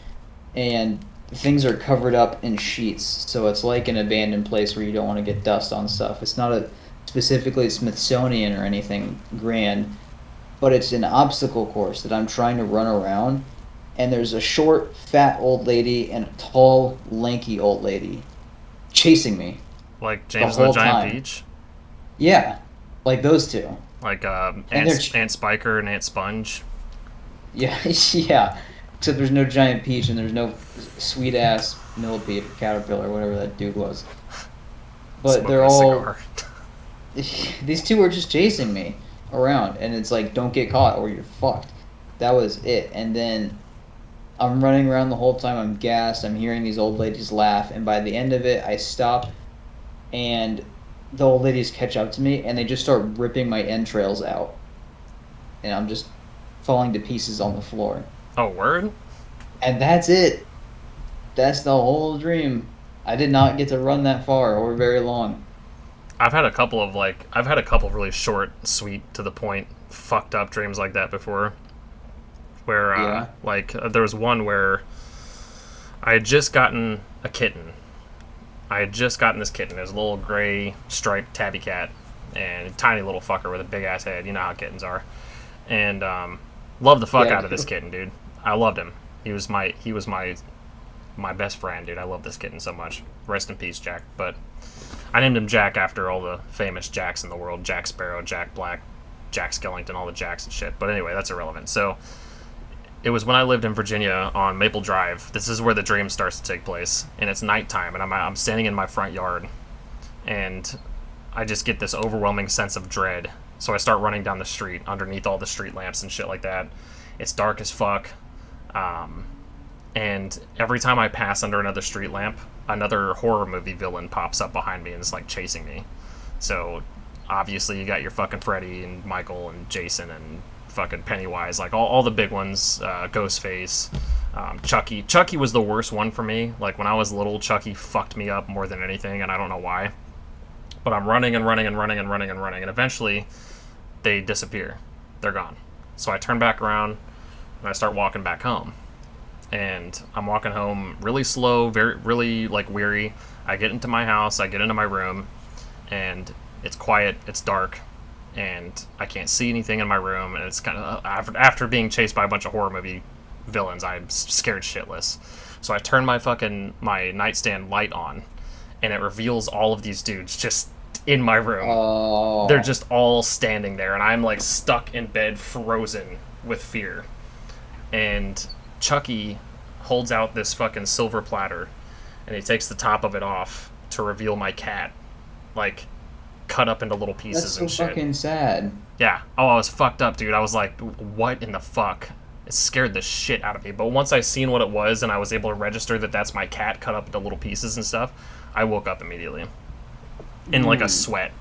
And things are covered up in sheets. So it's like an abandoned place where you don't want to get dust on stuff. It's not a specifically Smithsonian or anything grand, but it's an obstacle course that I'm trying to run around. And there's a short, fat old lady and a tall, lanky old lady chasing me Like the James and the whole Giant time. Peach. Yeah, like those two. Like And they're Aunt Spiker and Aunt Sponge. yeah, yeah. Except there's no giant peach and there's no sweet ass millipede or caterpillar, whatever that dude was. But Smoking they're a all cigar. these two are just chasing me around, and it's like don't get caught or you're fucked. That was it. And then I'm running around the whole time. I'm gassed. I'm hearing these old ladies laugh, and by the end of it, I stop, and the old ladies catch up to me, and they just start ripping my entrails out, and I'm just falling to pieces on the floor. Oh, word? And that's it. That's the whole dream. I did not get to run that far or very long. I've had a couple of really short, sweet, to the point, fucked up dreams like that before. Where Yeah. there was one where I had just gotten a kitten. I had just gotten this kitten. It was a little gray striped tabby cat, and a tiny little fucker with a big ass head. You know how kittens are. And loved the fuck Yeah. out of this kitten, dude. I loved him. He was my best friend, dude. I love this kitten so much. Rest in peace, Jack. But I named him Jack after all the famous Jacks in the world: Jack Sparrow, Jack Black, Jack Skellington, all the Jacks and shit. But anyway, that's irrelevant. So it was when I lived in Virginia on Maple Drive. This is where the dream starts to take place, and it's nighttime, and I'm standing in my front yard, and I just get this overwhelming sense of dread. So I start running down the street underneath all the street lamps and shit like that. It's dark as fuck, and every time I pass under another street lamp, another horror movie villain pops up behind me and is like chasing me. So obviously you got your fucking Freddy and Michael and Jason and fucking Pennywise, like all the big ones, Ghostface, Chucky. Chucky was the worst one for me. Like when I was little, Chucky fucked me up more than anything, and I don't know why. But I'm running and running and running and running and running, and eventually they disappear. They're gone. So I turn back around and I start walking back home. And I'm walking home really slow, very really like weary. I get into my house, I get into my room, and it's quiet, it's dark, and I can't see anything in my room. And it's kind of after being chased by a bunch of horror movie villains, I'm scared shitless. So I turn my nightstand light on, and it reveals all of these dudes just in my room. They're Oh, just all standing there, and I'm like stuck in bed, frozen with fear. And Chucky holds out this fucking silver platter, and he takes the top of it off to reveal my cat, like cut up into little that's pieces so and shit. fucking sad. Yeah. Oh, I was fucked up, dude. I was like, what in the fuck? It scared the shit out of me. But once I seen what it was and I was able to register that that's my cat cut up into little pieces and stuff, I woke up immediately in like a sweat.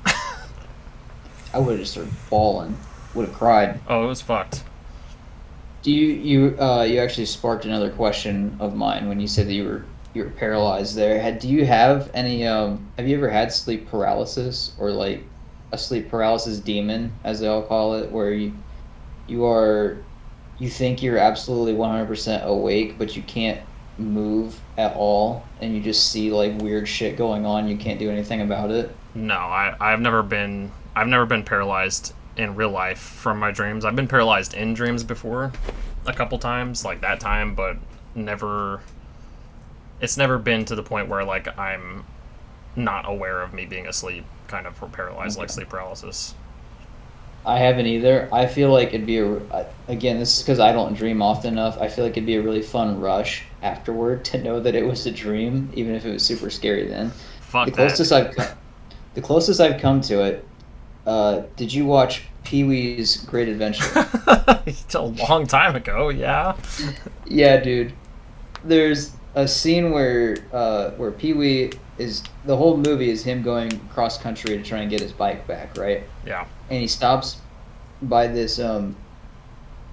I would have just started bawling. Would have cried. Oh, it was fucked. Do you actually sparked another question of mine when you said that you were paralyzed there. Do you have any have you ever had sleep paralysis or like a sleep paralysis demon as they all call it where you are you think you're absolutely 100% awake but you can't move at all and you just see like weird shit going on, you can't do anything about it? No, I've never been paralyzed in real life from my dreams. I've been paralyzed in dreams before, a couple times, like that time, but never. It's never been to the point where like I'm not aware of me being asleep, kind of paralyzed, like Okay. sleep paralysis. I haven't either. I feel like it'd be again, this is because I don't dream often enough. I feel like it'd be a really fun rush afterward to know that it was a dream, even if it was super scary then. The Fuck that, closest dude. the closest I've come to it. Did you watch Pee-wee's Great Adventure? It's a long time ago, yeah. Yeah, dude. There's a scene where Pee-wee is the whole movie is him going cross country to try and get his bike back, right? Yeah. And he stops by this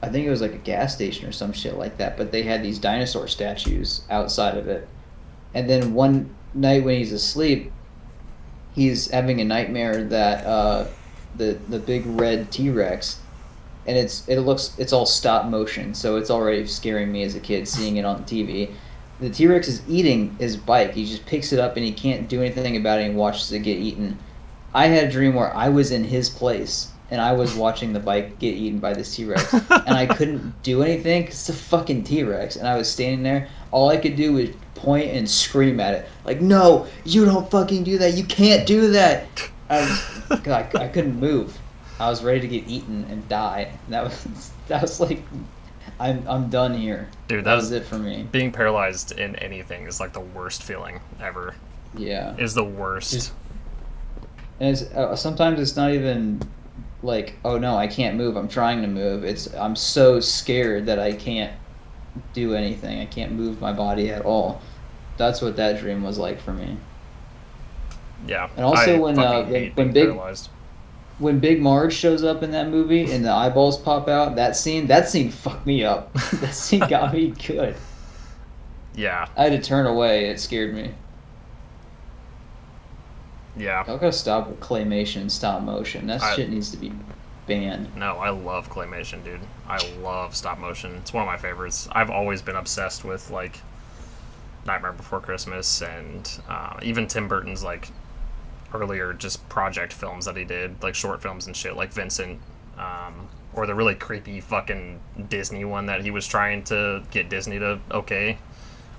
I think it was like a gas station or some shit like that, but they had these dinosaur statues outside of it. And then one night when he's asleep, he's having a nightmare that the big red T-Rex, and it's all stop motion, so it's already scaring me as a kid seeing it on TV. The T-Rex is eating his bike. He just picks it up and he can't do anything about it and watches it get eaten. I had a dream where I was in his place and I was watching the bike get eaten by this T-Rex, and I couldn't do anything 'cause it's a fucking T-Rex, and I was standing there. All I could do was point and scream at it, like, "No, you don't fucking do that! You can't do that!" I couldn't move. I was ready to get eaten and die. That was like, I'm done here. Dude, That was it for me. being paralyzed in anything is like the worst feeling ever. Yeah. Is the worst. And sometimes it's not even like, oh no, I can't move. I'm trying to move. I'm so scared that I can't do anything. I can't move my body at all. That's what that dream was like for me. Yeah. And also I fucking hate being paralyzed. when Big Marge shows up in that movie and the eyeballs pop out, that scene fucked me up. That scene got me good. Yeah. I had to turn away. It scared me. Yeah. I gotta stop with claymation and stop motion. That shit needs to be banned. No, I love claymation, dude. I love stop motion. It's one of my favorites. I've always been obsessed with like Nightmare Before Christmas and even Tim Burton's like earlier just project films that he did, like short films and shit, like Vincent, or the really creepy fucking Disney one that he was trying to get Disney to okay,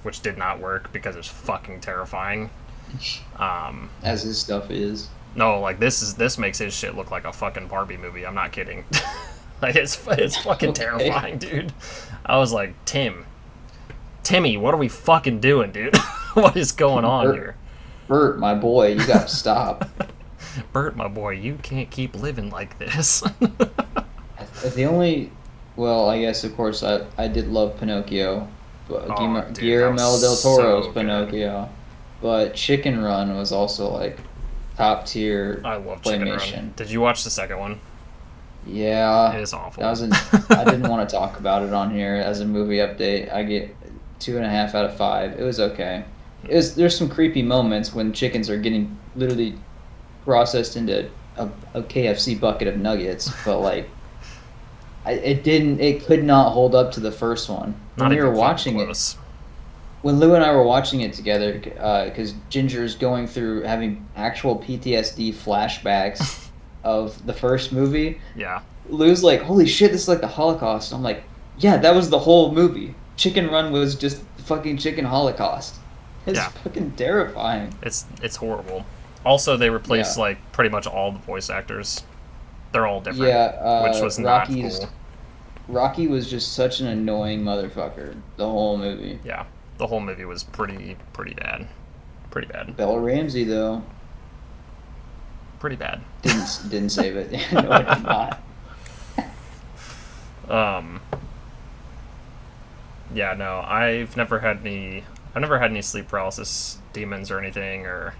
which did not work because it's fucking terrifying. As his stuff is. No, like this makes his shit look like a fucking Barbie movie. I'm not kidding. Like it's fucking Okay. terrifying, dude. I was like, Timmy, what are we fucking doing, dude? What is going on here? Bert, my boy, you gotta stop. Bert, my boy, you can't keep living like this. Well, I guess of course I did love Pinocchio, but Oh, dude, that Guillermo was del Toro's so good. Pinocchio, but Chicken Run was also like top tier I love Chicken claymation. Run. Did you watch the second one? Yeah, It is awful. I didn't want to talk about it on here as a movie update. I get 2.5 out of 5. It was okay. There's some creepy moments when chickens are getting literally processed into a KFC bucket of nuggets, but like it could not hold up to the first one. When Not we even were fucking watching it, close. when Lou and I were watching it together, because Ginger's going through having actual PTSD flashbacks of the first movie. Yeah. Lou's like, "Holy shit, this is like the Holocaust." I'm like, "Yeah, that was the whole movie. Chicken Run was just fucking chicken Holocaust." It's Yeah. fucking terrifying. It's horrible. Also, they replaced Yeah. like pretty much all the voice actors. They're all different, Yeah, which was not cool. Rocky was just such an annoying motherfucker the whole movie. Yeah, the whole movie was pretty bad. Pretty bad. Bella Ramsey though Pretty bad. didn't save it. No, it did not. Yeah, no, I've never had any sleep paralysis demons or anything, or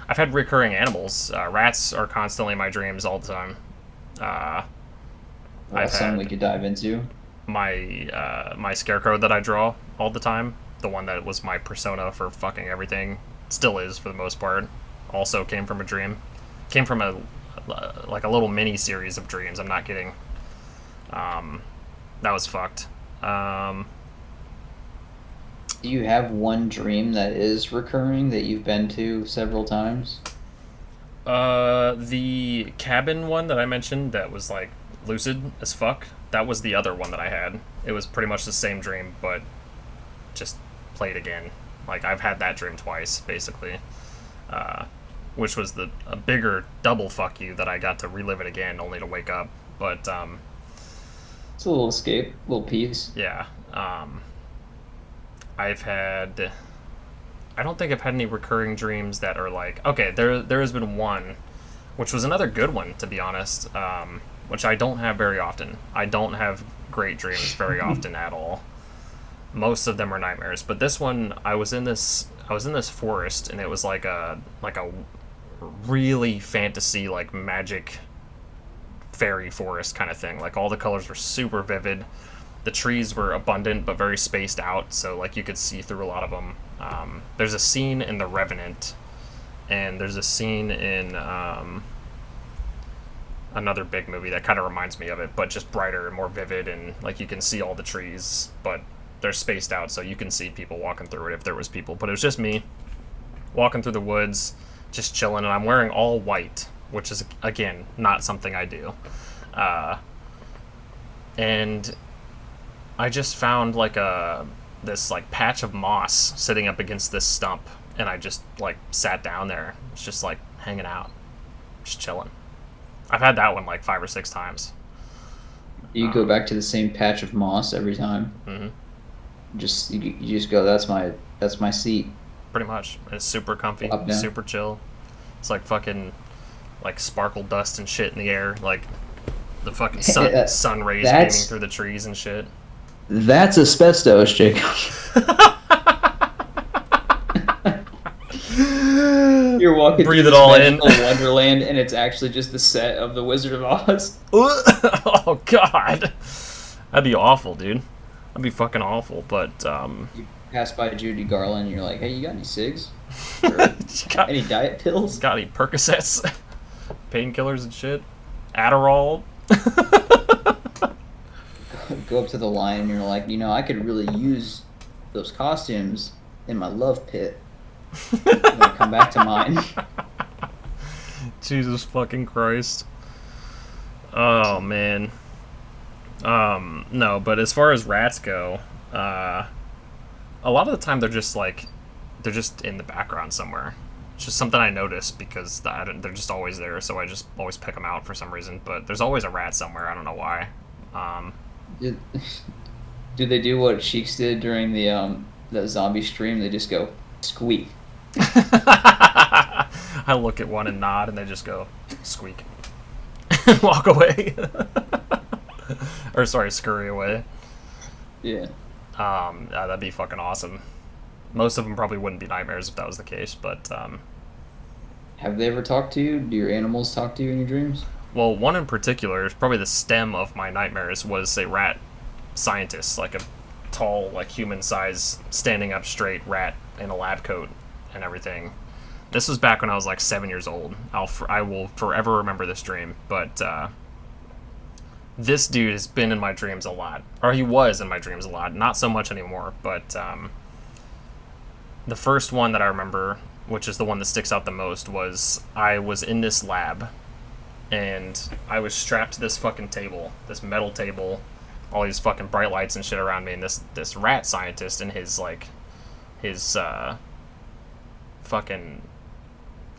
I've had recurring animals. Rats are constantly in my dreams all the time. I've That's something we had could dive into. my scarecrow that I draw all the time, the one that was my persona for fucking everything, still is for the most part. Also came from a dream. Came from a little mini series of dreams. I'm not kidding. That was fucked. Do you have one dream that is recurring that you've been to several times? The cabin one that I mentioned that was like lucid as fuck. That was the other one that I had. It was pretty much the same dream, but just played again. Like I've had that dream twice, basically. Which was a bigger double fuck you that I got to relive it again, only to wake up. But It's a little escape, little peace. yeah. I've had... I don't think I've had any recurring dreams that are like... Okay, there has been one, which was another good one, to be honest, which I don't have very often. I don't have great dreams very often at all. Most of them are nightmares. But this one, I was in this forest, and it was like a really fantasy, like magic fairy forest kind of thing. Like all the colors were super vivid. The trees were abundant but very spaced out, so like you could see through a lot of them. There's a scene in The Revenant, and there's a scene in another big movie that kind of reminds me of it, but just brighter and more vivid, and like you can see all the trees, but they're spaced out, so you can see people walking through it if there was people. But it was just me walking through the woods, just chilling, and I'm wearing all white, which is, again, not something I do. And I just found like this like patch of moss sitting up against this stump, and I just like sat down there. It's just like hanging out, just chilling. I've had that one like 5 or 6 times. You go back to the same patch of moss every time. Mm-hmm. You just go. That's my seat. Pretty much. It's super comfy, super chill. It's like fucking like sparkle dust and shit in the air, like the fucking sun rays beaming through the trees and shit. That's asbestos, Jacob. You're walking Breathe through it all in. Wonderland, and it's actually just the set of The Wizard of Oz. Oh god, that'd be awful, dude. That'd be fucking awful. But you pass by Judy Garland, and you're like, "Hey, you got any cigs? Any diet pills? Got any Percocets, painkillers and shit, Adderall?" Go up to the line, and you're like, I could really use those costumes in my love pit. Come back to mine. Jesus fucking Christ. Oh man. No, but as far as rats go, a lot of the time they're just in the background somewhere. It's just something I notice because they're just always there, so I just always pick them out for some reason. But there's always a rat somewhere. I don't know why. Do they do what Cheeks did during the zombie stream? They just go squeak. I look at one and nod, and they just go squeak and walk away. Or sorry, scurry away. Yeah. That'd be fucking awesome. Most of them probably wouldn't be nightmares if that was the case, but have they ever talked to you? Do your animals talk to you in your dreams? Well, one in particular, probably the stem of my nightmares, was a rat scientist, like a tall, like human-sized, standing up straight rat in a lab coat and everything. This was back when I was like 7 years old. I will forever remember this dream, but this dude has been in my dreams a lot. Or he was in my dreams a lot. Not so much anymore, but the first one that I remember, which is the one that sticks out the most, was I was in this lab, and I was strapped to this fucking table, this metal table, all these fucking bright lights and shit around me, and this rat scientist and his fucking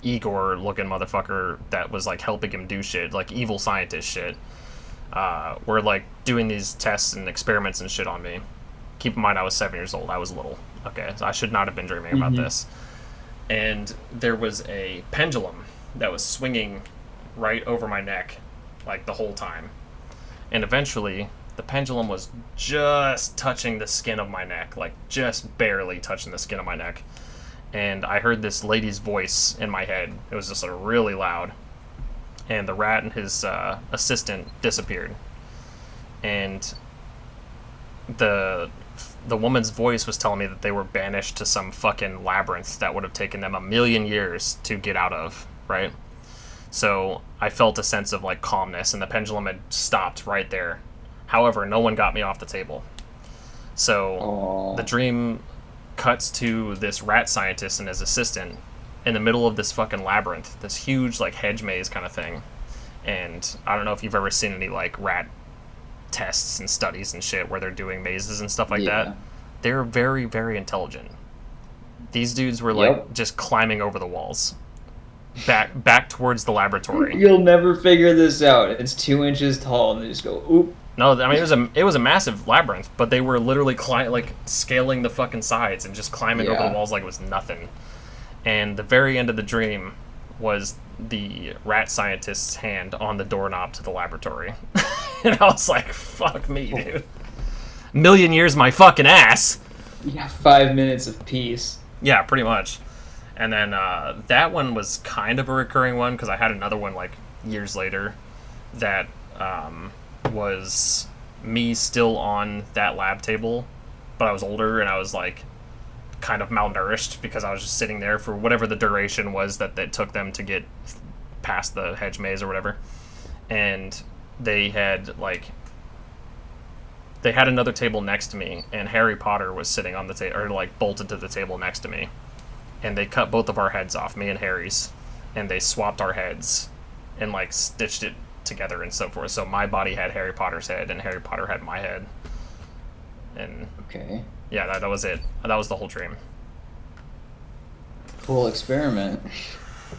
Igor looking motherfucker that was like helping him do shit, like evil scientist shit, were like doing these tests and experiments and shit on me. Keep in mind I was 7 years old. I was little. Okay, so I should not have been dreaming about this. And there was a pendulum that was swinging right over my neck like the whole time. And eventually the pendulum was just touching the skin of my neck, like just barely touching the skin of my neck. And I heard this lady's voice in my head. It was just really loud. And the rat and his assistant disappeared. And the woman's voice was telling me that they were banished to some fucking labyrinth that would have taken them 1,000,000 years to get out of, right? So I felt a sense of like calmness, and the pendulum had stopped right there. However, no one got me off the table. So the dream cuts to this rat scientist and his assistant in the middle of this fucking labyrinth, this huge like hedge maze kind of thing. And I don't know if you've ever seen any like rat tests and studies and shit where they're doing mazes and stuff like that. They're very, very intelligent. These dudes were like just climbing over the walls back towards the laboratory. You'll never figure this out. It's 2 inches tall, and they just go oop. No, I mean it was a massive labyrinth, but they were literally scaling the fucking sides and just climbing over the walls like it was nothing. And the very end of the dream was the rat scientist's hand on the doorknob to the laboratory. And I was like, fuck me, dude. Million years my fucking ass. You got 5 minutes of peace. Yeah, pretty much. And then that one was kind of a recurring one because I had another one like years later that was me still on that lab table, but I was older and I was like kind of malnourished because I was just sitting there for whatever the duration was that took them to get past the hedge maze or whatever. And they had another table next to me, and Harry Potter was sitting on the table, or like bolted to the table next to me. And they cut both of our heads off, me and Harry's, and they swapped our heads and like stitched it together and so forth. So my body had Harry Potter's head, and Harry Potter had my head. And okay, yeah, that was it. That was the whole dream. Cool experiment.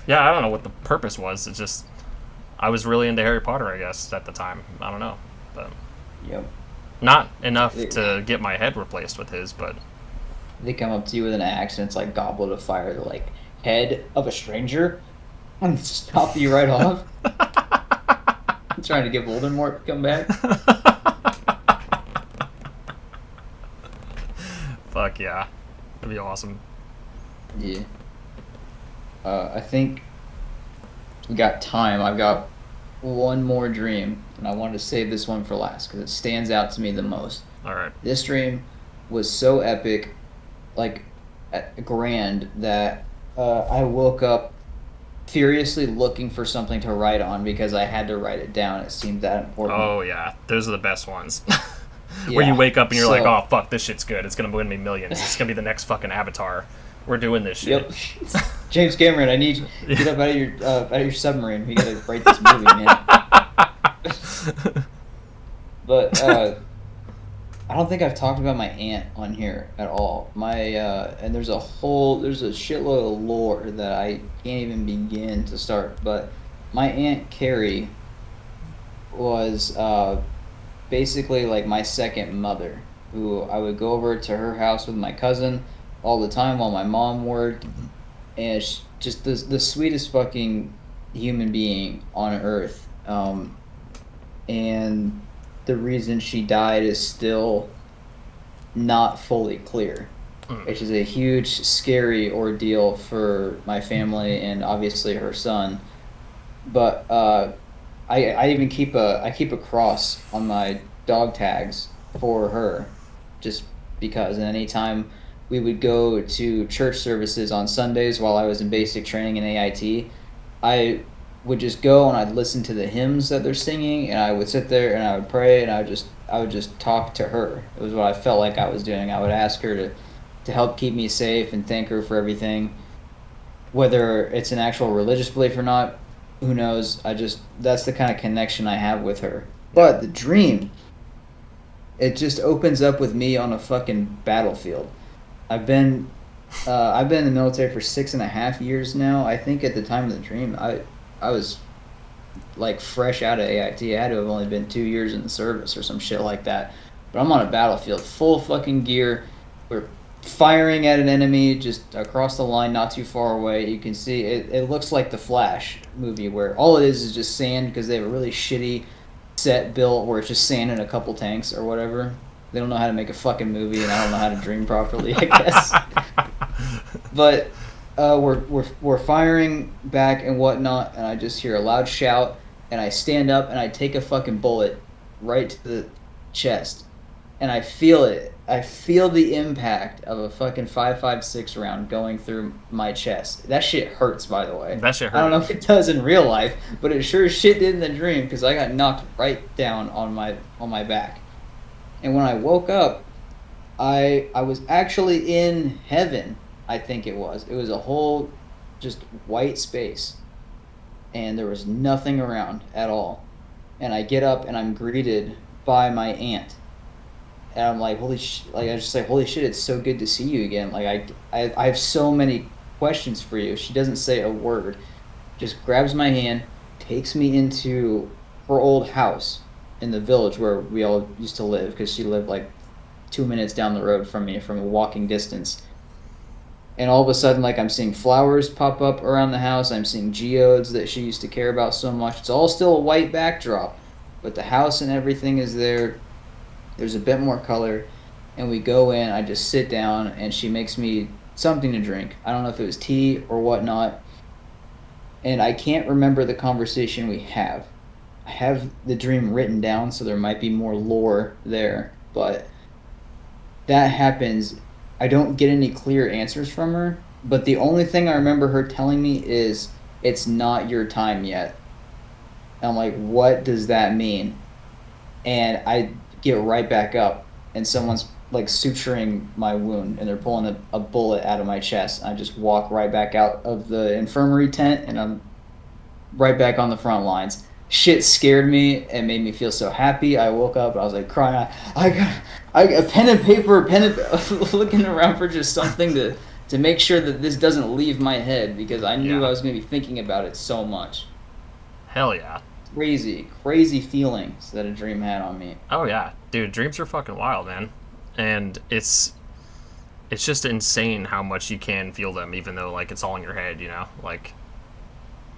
Yeah, I don't know what the purpose was. It's just I was really into Harry Potter, I guess, at the time. I don't know, but yep, not enough to get my head replaced with his, but. They come up to you with an axe and it's like goblet of fire. They're like, head of a stranger? And stop you right off. I'm trying to get Voldemort to come back. Fuck yeah. That'd be awesome. Yeah. I think we got time. I've got one more dream, and I wanted to save this one for last because it stands out to me the most. All right. This dream was so epic, like grand, that I woke up furiously looking for something to write on because I had to write it down. It seemed that important. Oh yeah, those are the best ones. Where you wake up and you're like, oh fuck, this shit's good. It's gonna win me millions. It's gonna be the next fucking Avatar. We're doing this shit. Yep. James Cameron, I need you to get up out of your submarine. We gotta write this movie, man. But I don't think I've talked about my aunt on here at all. And there's a shitload of lore that I can't even begin to start. But my Aunt Carrie was basically like my second mother, who I would go over to her house with my cousin all the time while my mom worked, and she's just the sweetest fucking human being on earth. And the reason she died is still not fully clear, which is a huge, scary ordeal for my family and obviously her son. But I even keep a cross on my dog tags for her, just because. And anytime we would go to church services on Sundays while I was in basic training in AIT, I would just go and I'd listen to the hymns that they're singing, and I would sit there and I would pray, and I would just talk to her. It was what I felt like I was doing. I would ask her to help keep me safe and thank her for everything. Whether it's an actual religious belief or not, who knows? That's the kind of connection I have with her. But the dream, it just opens up with me on a fucking battlefield. I've been in the military for 6.5 years now. I think at the time of the dream, I was like fresh out of AIT. I had to have only been 2 years in the service or some shit like that. But I'm on a battlefield, full fucking gear. We're firing at an enemy just across the line, not too far away. You can see it looks like the Flash movie, where all it is just sand, because they have a really shitty set built where it's just sand and a couple tanks or whatever. They don't know how to make a fucking movie, and I don't know how to dream properly, I guess. But we're firing back and whatnot, and I just hear a loud shout, and I stand up and I take a fucking bullet right to the chest, and I feel it. I feel the impact of a fucking 5.56 round going through my chest. That shit hurts, by the way. That shit hurts. I don't know if it does in real life, but it sure as shit did in the dream, because I got knocked right down on my back. And when I woke up, I was actually in heaven. I think it was. It was a whole just white space, and there was nothing around at all. And I get up and I'm greeted by my aunt, and I'm like, holy shit! Like, I just say, holy shit! It's so good to see you again. Like, I have so many questions for you. She doesn't say a word, just grabs my hand, takes me into her old house, in the village where we all used to live, because she lived like 2 minutes down the road from me from a walking distance. And all of a sudden, like, I'm seeing flowers pop up around the house. I'm seeing geodes that she used to care about so much. It's all still a white backdrop, but the house and everything is there. There's a bit more color. And we go in, I just sit down, and she makes me something to drink. I don't know if it was tea or whatnot. And I can't remember the conversation we have. I have the dream written down, so there might be more lore there. But that happens. I don't get any clear answers from her. But the only thing I remember her telling me is, it's not your time yet. And I'm like, what does that mean? And I get right back up, and someone's like suturing my wound, and they're pulling a bullet out of my chest. I just walk right back out of the infirmary tent, and I'm right back on the front lines. Shit scared me and made me feel so happy. I woke up, I was like crying. I got a pen and paper, looking around for just something to make sure that this doesn't leave my head, because I knew I was going to be thinking about it so much. Hell yeah. Crazy feelings that a dream had on me. Oh yeah, dude, dreams are fucking wild, man. And it's just insane how much you can feel them, even though like it's all in your head, you know? Like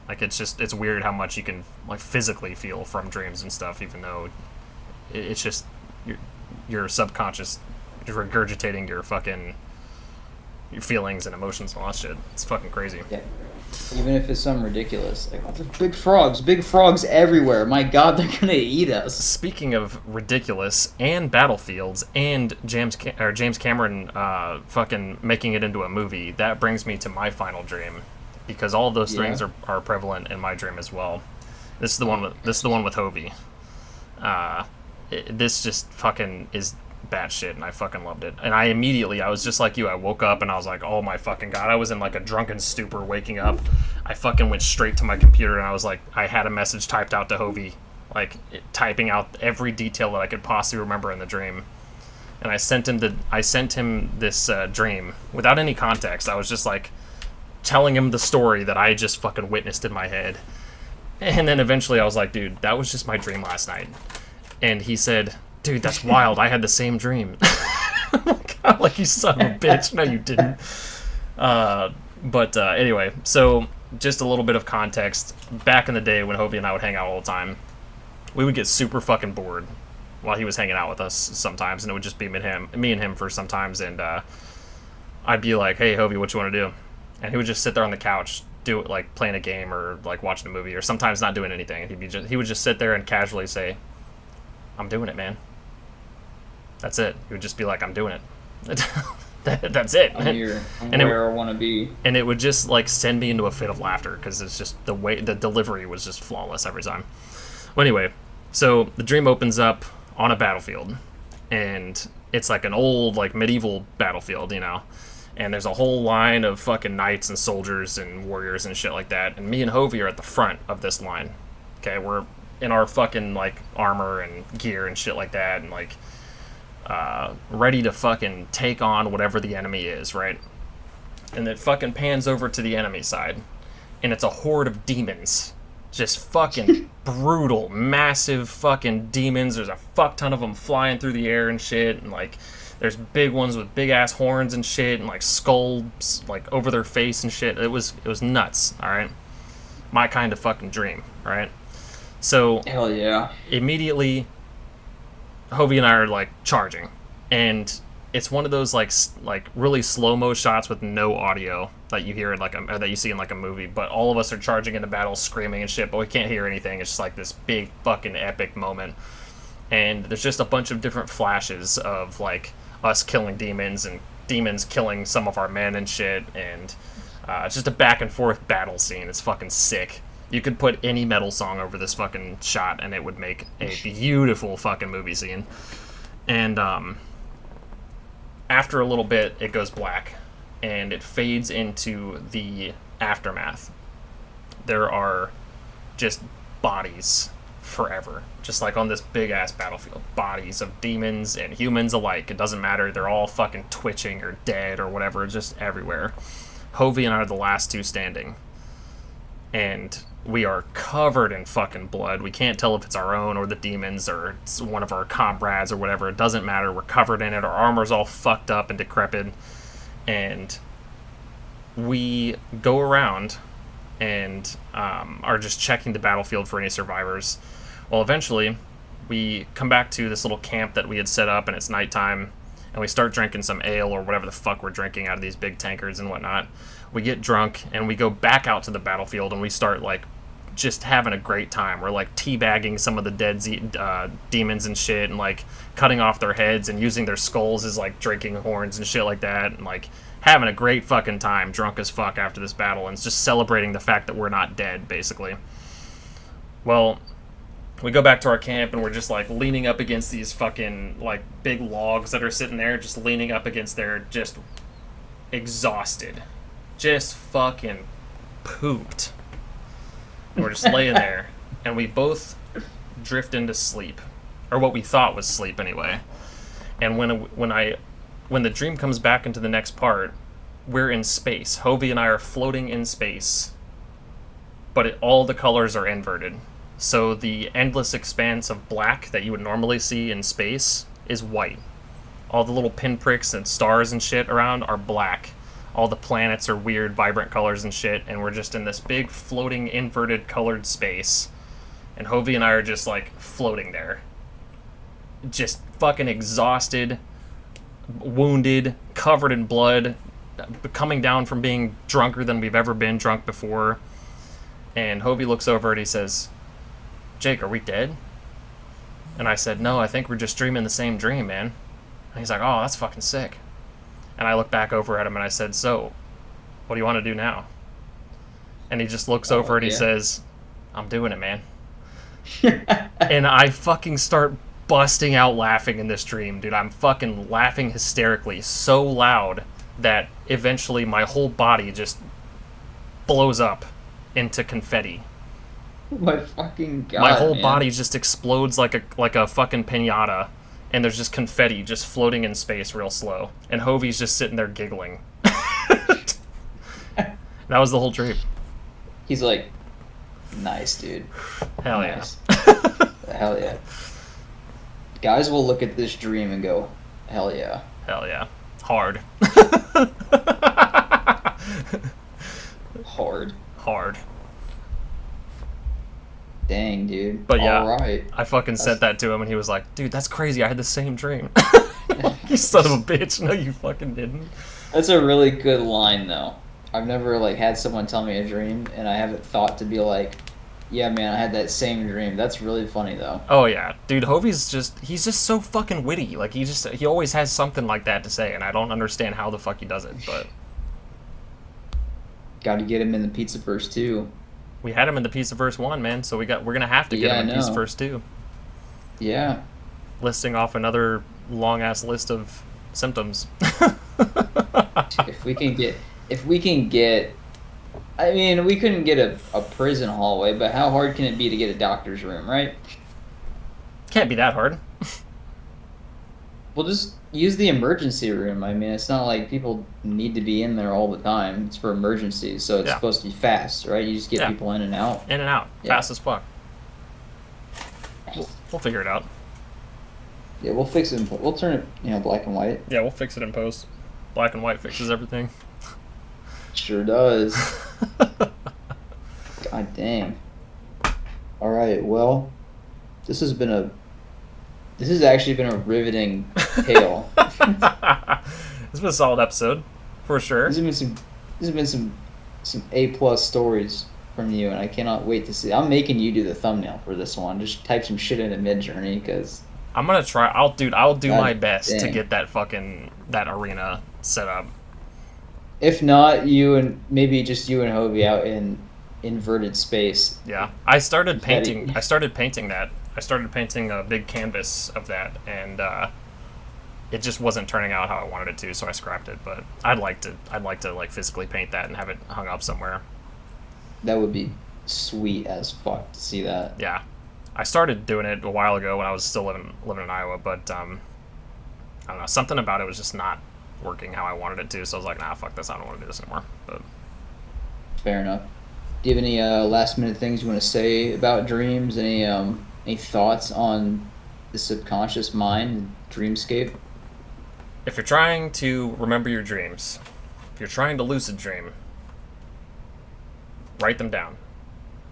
it's weird how much you can like physically feel from dreams and stuff, even though it's just your subconscious regurgitating your feelings and emotions and all that shit. It's fucking crazy. Yeah. Even if it's something ridiculous, like, big frogs everywhere. My God, they're gonna eat us. Speaking of ridiculous and battlefields and James Cameron fucking making it into a movie, that brings me to my final dream, because all of those things are prevalent in my dream as well. This is the one with Hovey. This just fucking is batshit, and I fucking loved it. And I was just like you. I woke up and I was like, oh my fucking God. I was in like a drunken stupor waking up. I fucking went straight to my computer, and I was like, I had a message typed out to Hovey, like typing out every detail that I could possibly remember in the dream. And I sent him this dream without any context. I was just like telling him the story that I just fucking witnessed in my head. And then eventually I was like, dude, that was just my dream last night. And he said, dude, that's wild. I had the same dream. God, like, you son of a bitch. No, you didn't. But anyway, so just a little bit of context. Back in the day when Hovey and I would hang out all the time, we would get super fucking bored while he was hanging out with us sometimes, and it would just be me and him for sometimes. And I'd be like, hey, Hovey, what you want to do? And he would just sit there on the couch, do it, like playing a game or like watching a movie, or sometimes not doing anything. He would just sit there and casually say, I'm doing it, man. That's it. He would just be like, I'm doing it. That's it. I'm here. Where I want to be. And it would just like send me into a fit of laughter, because it's just the way the delivery was just flawless every time. Well, anyway, so the dream opens up on a battlefield, and it's like an old like medieval battlefield, you know. And there's a whole line of fucking knights and soldiers and warriors and shit like that. And me and Hovey are at the front of this line. Okay, we're in our fucking like armor and gear and shit like that, and like ready to fucking take on whatever the enemy is, right? And it fucking pans over to the enemy side, and it's a horde of demons. Just fucking brutal, massive fucking demons. There's a fuck ton of them flying through the air and shit, and like there's big ones with big ass horns and shit, and like skulls like over their face and shit. It was nuts, alright? My kind of fucking dream, alright? So hell yeah. Immediately Hovey and I are like charging, and it's one of those like really slow-mo shots with no audio that you hear in like that you see in like a movie, but all of us are charging into battle screaming and shit, but we can't hear anything. It's just like this big fucking epic moment, and there's just a bunch of different flashes of like us killing demons and demons killing some of our men and shit, and it's just a back and forth battle scene. It's fucking sick. You could put any metal song over this fucking shot, and it would make a beautiful fucking movie scene. And after a little bit, it goes black, and it fades into the aftermath. There are just bodies forever, just like on this big-ass battlefield. Bodies of demons and humans alike. It doesn't matter. They're all fucking twitching or dead or whatever, just everywhere. Hovey and I are the last two standing. and we are covered in fucking blood. We can't tell if it's our own or the demons or it's one of our comrades or whatever. It doesn't matter. We're covered in it. Our armor's all fucked up and decrepit. And we go around and are just checking the battlefield for any survivors. Well, eventually, we come back to this little camp that we had set up, and it's nighttime, and we start drinking some ale or whatever the fuck we're drinking out of these big tankards and whatnot. We get drunk, and we go back out to the battlefield, and we start, like, just having a great time. We're, like, teabagging some of the dead demons and shit, and, like, cutting off their heads and using their skulls as, like, drinking horns and shit like that, and, like, having a great fucking time, drunk as fuck after this battle, and just celebrating the fact that we're not dead, basically. Well, we go back to our camp, and we're just, like, leaning up against these fucking, like, big logs that are sitting there, just leaning up against there, just exhausted. Just fucking pooped. And we're just laying there, and we both drift into sleep. Or what we thought was sleep, anyway. And when the dream comes back into the next part, we're in space. Hovey and I are floating in space. But all the colors are inverted. So the endless expanse of black that you would normally see in space is white. All the little pinpricks and stars and shit around are black. All the planets are weird, vibrant colors and shit, and we're just in this big, floating, inverted, colored space. And Hovey and I are just, like, floating there. Just fucking exhausted, wounded, covered in blood, coming down from being drunker than we've ever been drunk before. And Hovey looks over and he says, "Jake, are we dead?" And I said, "No, I think we're just dreaming the same dream, man." And he's like, "Oh, that's fucking sick." And I look back over at him and I said, "So, what do you want to do now?" And he just looks over and he says, "I'm doing it, man." And I fucking start busting out laughing in this dream, dude. I'm fucking laughing hysterically, so loud that eventually my whole body just blows up into confetti. My fucking god, my whole man. body just explodes like a fucking piñata, and there's just confetti just floating in space real slow, and Hovey's just sitting there giggling. That was the whole dream. He's like, "Nice, dude. Hell nice. Hell yeah." Guys will look at this dream and go, "Hell yeah." Hell yeah. Hard. Hard. Dang, dude. But yeah, all right. I fucking said that to him, and he was like, "Dude, that's crazy. I had the same dream." You son of a bitch. No, you fucking didn't. That's a really good line, though. I've never, like, had someone tell me a dream, and I haven't thought to be like, "Yeah, man, I had that same dream." That's really funny, though. Oh, yeah. Dude, Hovey's he's just so fucking witty. Like, he always has something like that to say, and I don't understand how the fuck he does it, but... Gotta get him in the Pizzaverse, too. We had him in the Pizzaverse 1, man, so we're gonna have to get him in Pizzaverse 2. Yeah. Listing off another long-ass list of symptoms. If we can get... I mean, we couldn't get a prison hallway, but how hard can it be to get a doctor's room, right? Can't be that hard. Well, just use the emergency room. I mean, it's not like people need to be in there all the time. It's for emergencies, so it's supposed to be fast, right? You just get people in and out. In and out. Yeah. Fast as fuck. We'll figure it out. Yeah, we'll fix it. We'll turn it, black and white. Yeah, we'll fix it in post. Black and white fixes everything. Sure does. God dang. All right, well, this has actually been a riveting tale. It's been a solid episode, for sure. This has been some A+ stories from you, and I cannot wait to see. I'm making you do the thumbnail for this one. Just type some shit into Midjourney, because I'm gonna try. I'll do my best to get that arena set up. If not, you and Hovey out in inverted space. Yeah, I started painting that. I started painting a big canvas of that, and it just wasn't turning out how I wanted it to, so I scrapped it. But I'd like to like physically paint that and have it hung up somewhere. That would be sweet as fuck to see that. Yeah, I started doing it a while ago when I was still living in Iowa, but I don't know, something about it was just not working how I wanted it to, so I was like, nah, fuck this, I don't want to do this anymore. But fair enough. Do you have any last minute things you want to say about dreams? Any thoughts on the subconscious mind, dreamscape? If you're trying to remember your dreams, if you're trying to lucid dream, write them down.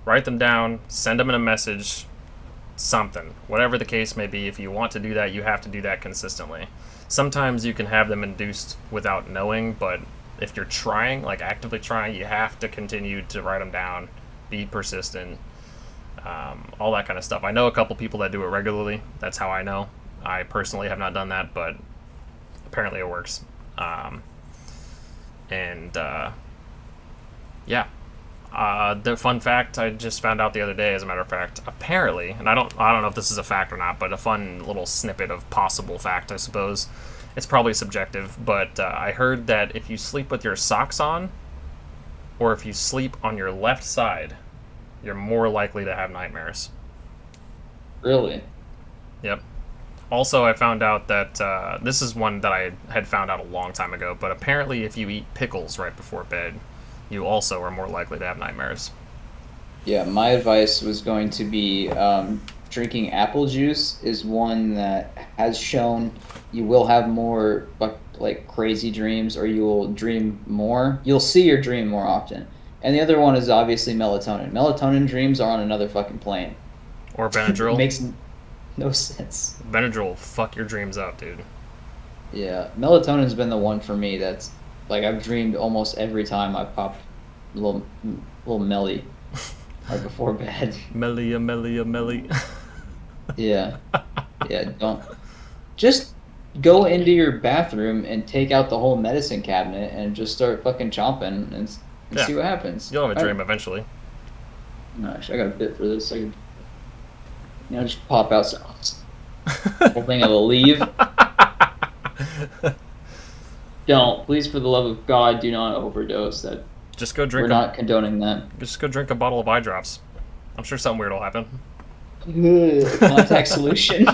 Write them down, send them in a message, something. Whatever the case may be, if you want to do that, you have to do that consistently. Sometimes you can have them induced without knowing, but if you're trying, like actively trying, you have to continue to write them down, be persistent, all that kind of stuff. I know a couple people that do it regularly. That's how I know. I personally have not done that, but apparently it works. Yeah. The fun fact I just found out the other day, as a matter of fact, apparently, and I don't know if this is a fact or not, but a fun little snippet of possible fact, I suppose. It's probably subjective, but I heard that if you sleep with your socks on, or if you sleep on your left side, you're more likely to have nightmares. Really? Yep. Also, I found out that this is one that I had found out a long time ago, but apparently if you eat pickles right before bed, you also are more likely to have nightmares. Yeah, my advice was going to be drinking apple juice is one that has shown you will have more like crazy dreams, or you will dream more. You'll see your dream more often. And the other one is obviously melatonin. Melatonin dreams are on another fucking plane. Or Benadryl. It makes no sense. Melatonin will fuck your dreams up, dude. Yeah, melatonin's been the one for me that's like I've dreamed almost every time I pop a little melly right before bed. Melly. Yeah. Yeah, don't just go into your bathroom and take out the whole medicine cabinet and just start fucking chomping and see what happens. You'll have a dream eventually. Gosh, I got a bit for this. I could, just pop out some whole thing of a leave. Don't, please, for the love of God, do not overdose. That just go drink. We're not condoning that. Just go drink a bottle of eye drops. I'm sure something weird will happen. Contact solution.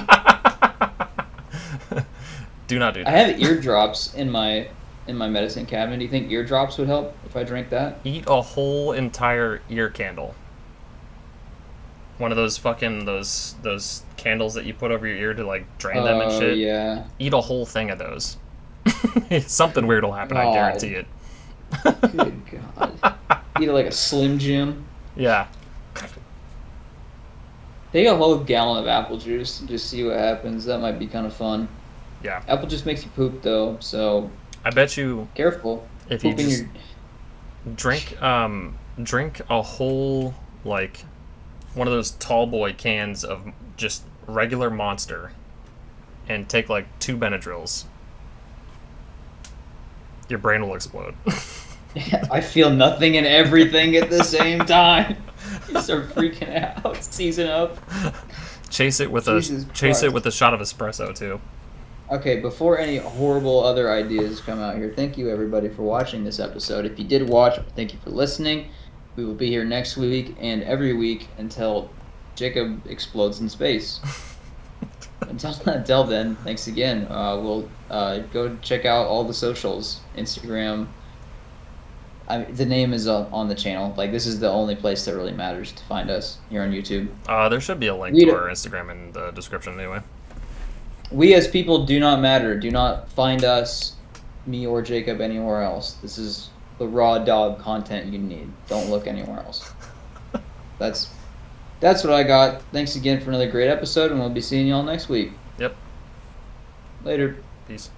Do not do that. I have eardrops in my medicine cabinet. Do you think eardrops would help if I drank that? Eat a whole entire ear candle. One of those fucking those candles that you put over your ear to like drain them and shit. Yeah. Eat a whole thing of those. Something weird will happen. I guarantee it. Good God. Eat like a Slim Jim. Yeah. Take a whole gallon of apple juice and just see what happens. That might be kind of fun. Yeah. Apple juice makes you poop though, so I bet you careful. If you just drink a whole like one of those tall boy cans of just regular Monster and take like 2 Benadryls, your brain will explode. I feel nothing and everything at the same time. You start freaking out, season up. Chase it with a shot of espresso too. Okay, before any horrible other ideas come out here, thank you everybody for watching this episode. If you did watch, thank you for listening. We will be here next week and every week until Jacob explodes in space. Until then, thanks again. We'll go check out all the socials, Instagram. The name is on the channel. Like, this is the only place that really matters to find us here on YouTube. There should be a link to our Instagram in the description anyway. We as people do not matter. Do not find us, me or Jacob, anywhere else. This is the raw dog content you need. Don't look anywhere else. That's what I got. Thanks again for another great episode, and we'll be seeing y'all next week. Yep. Later. Peace.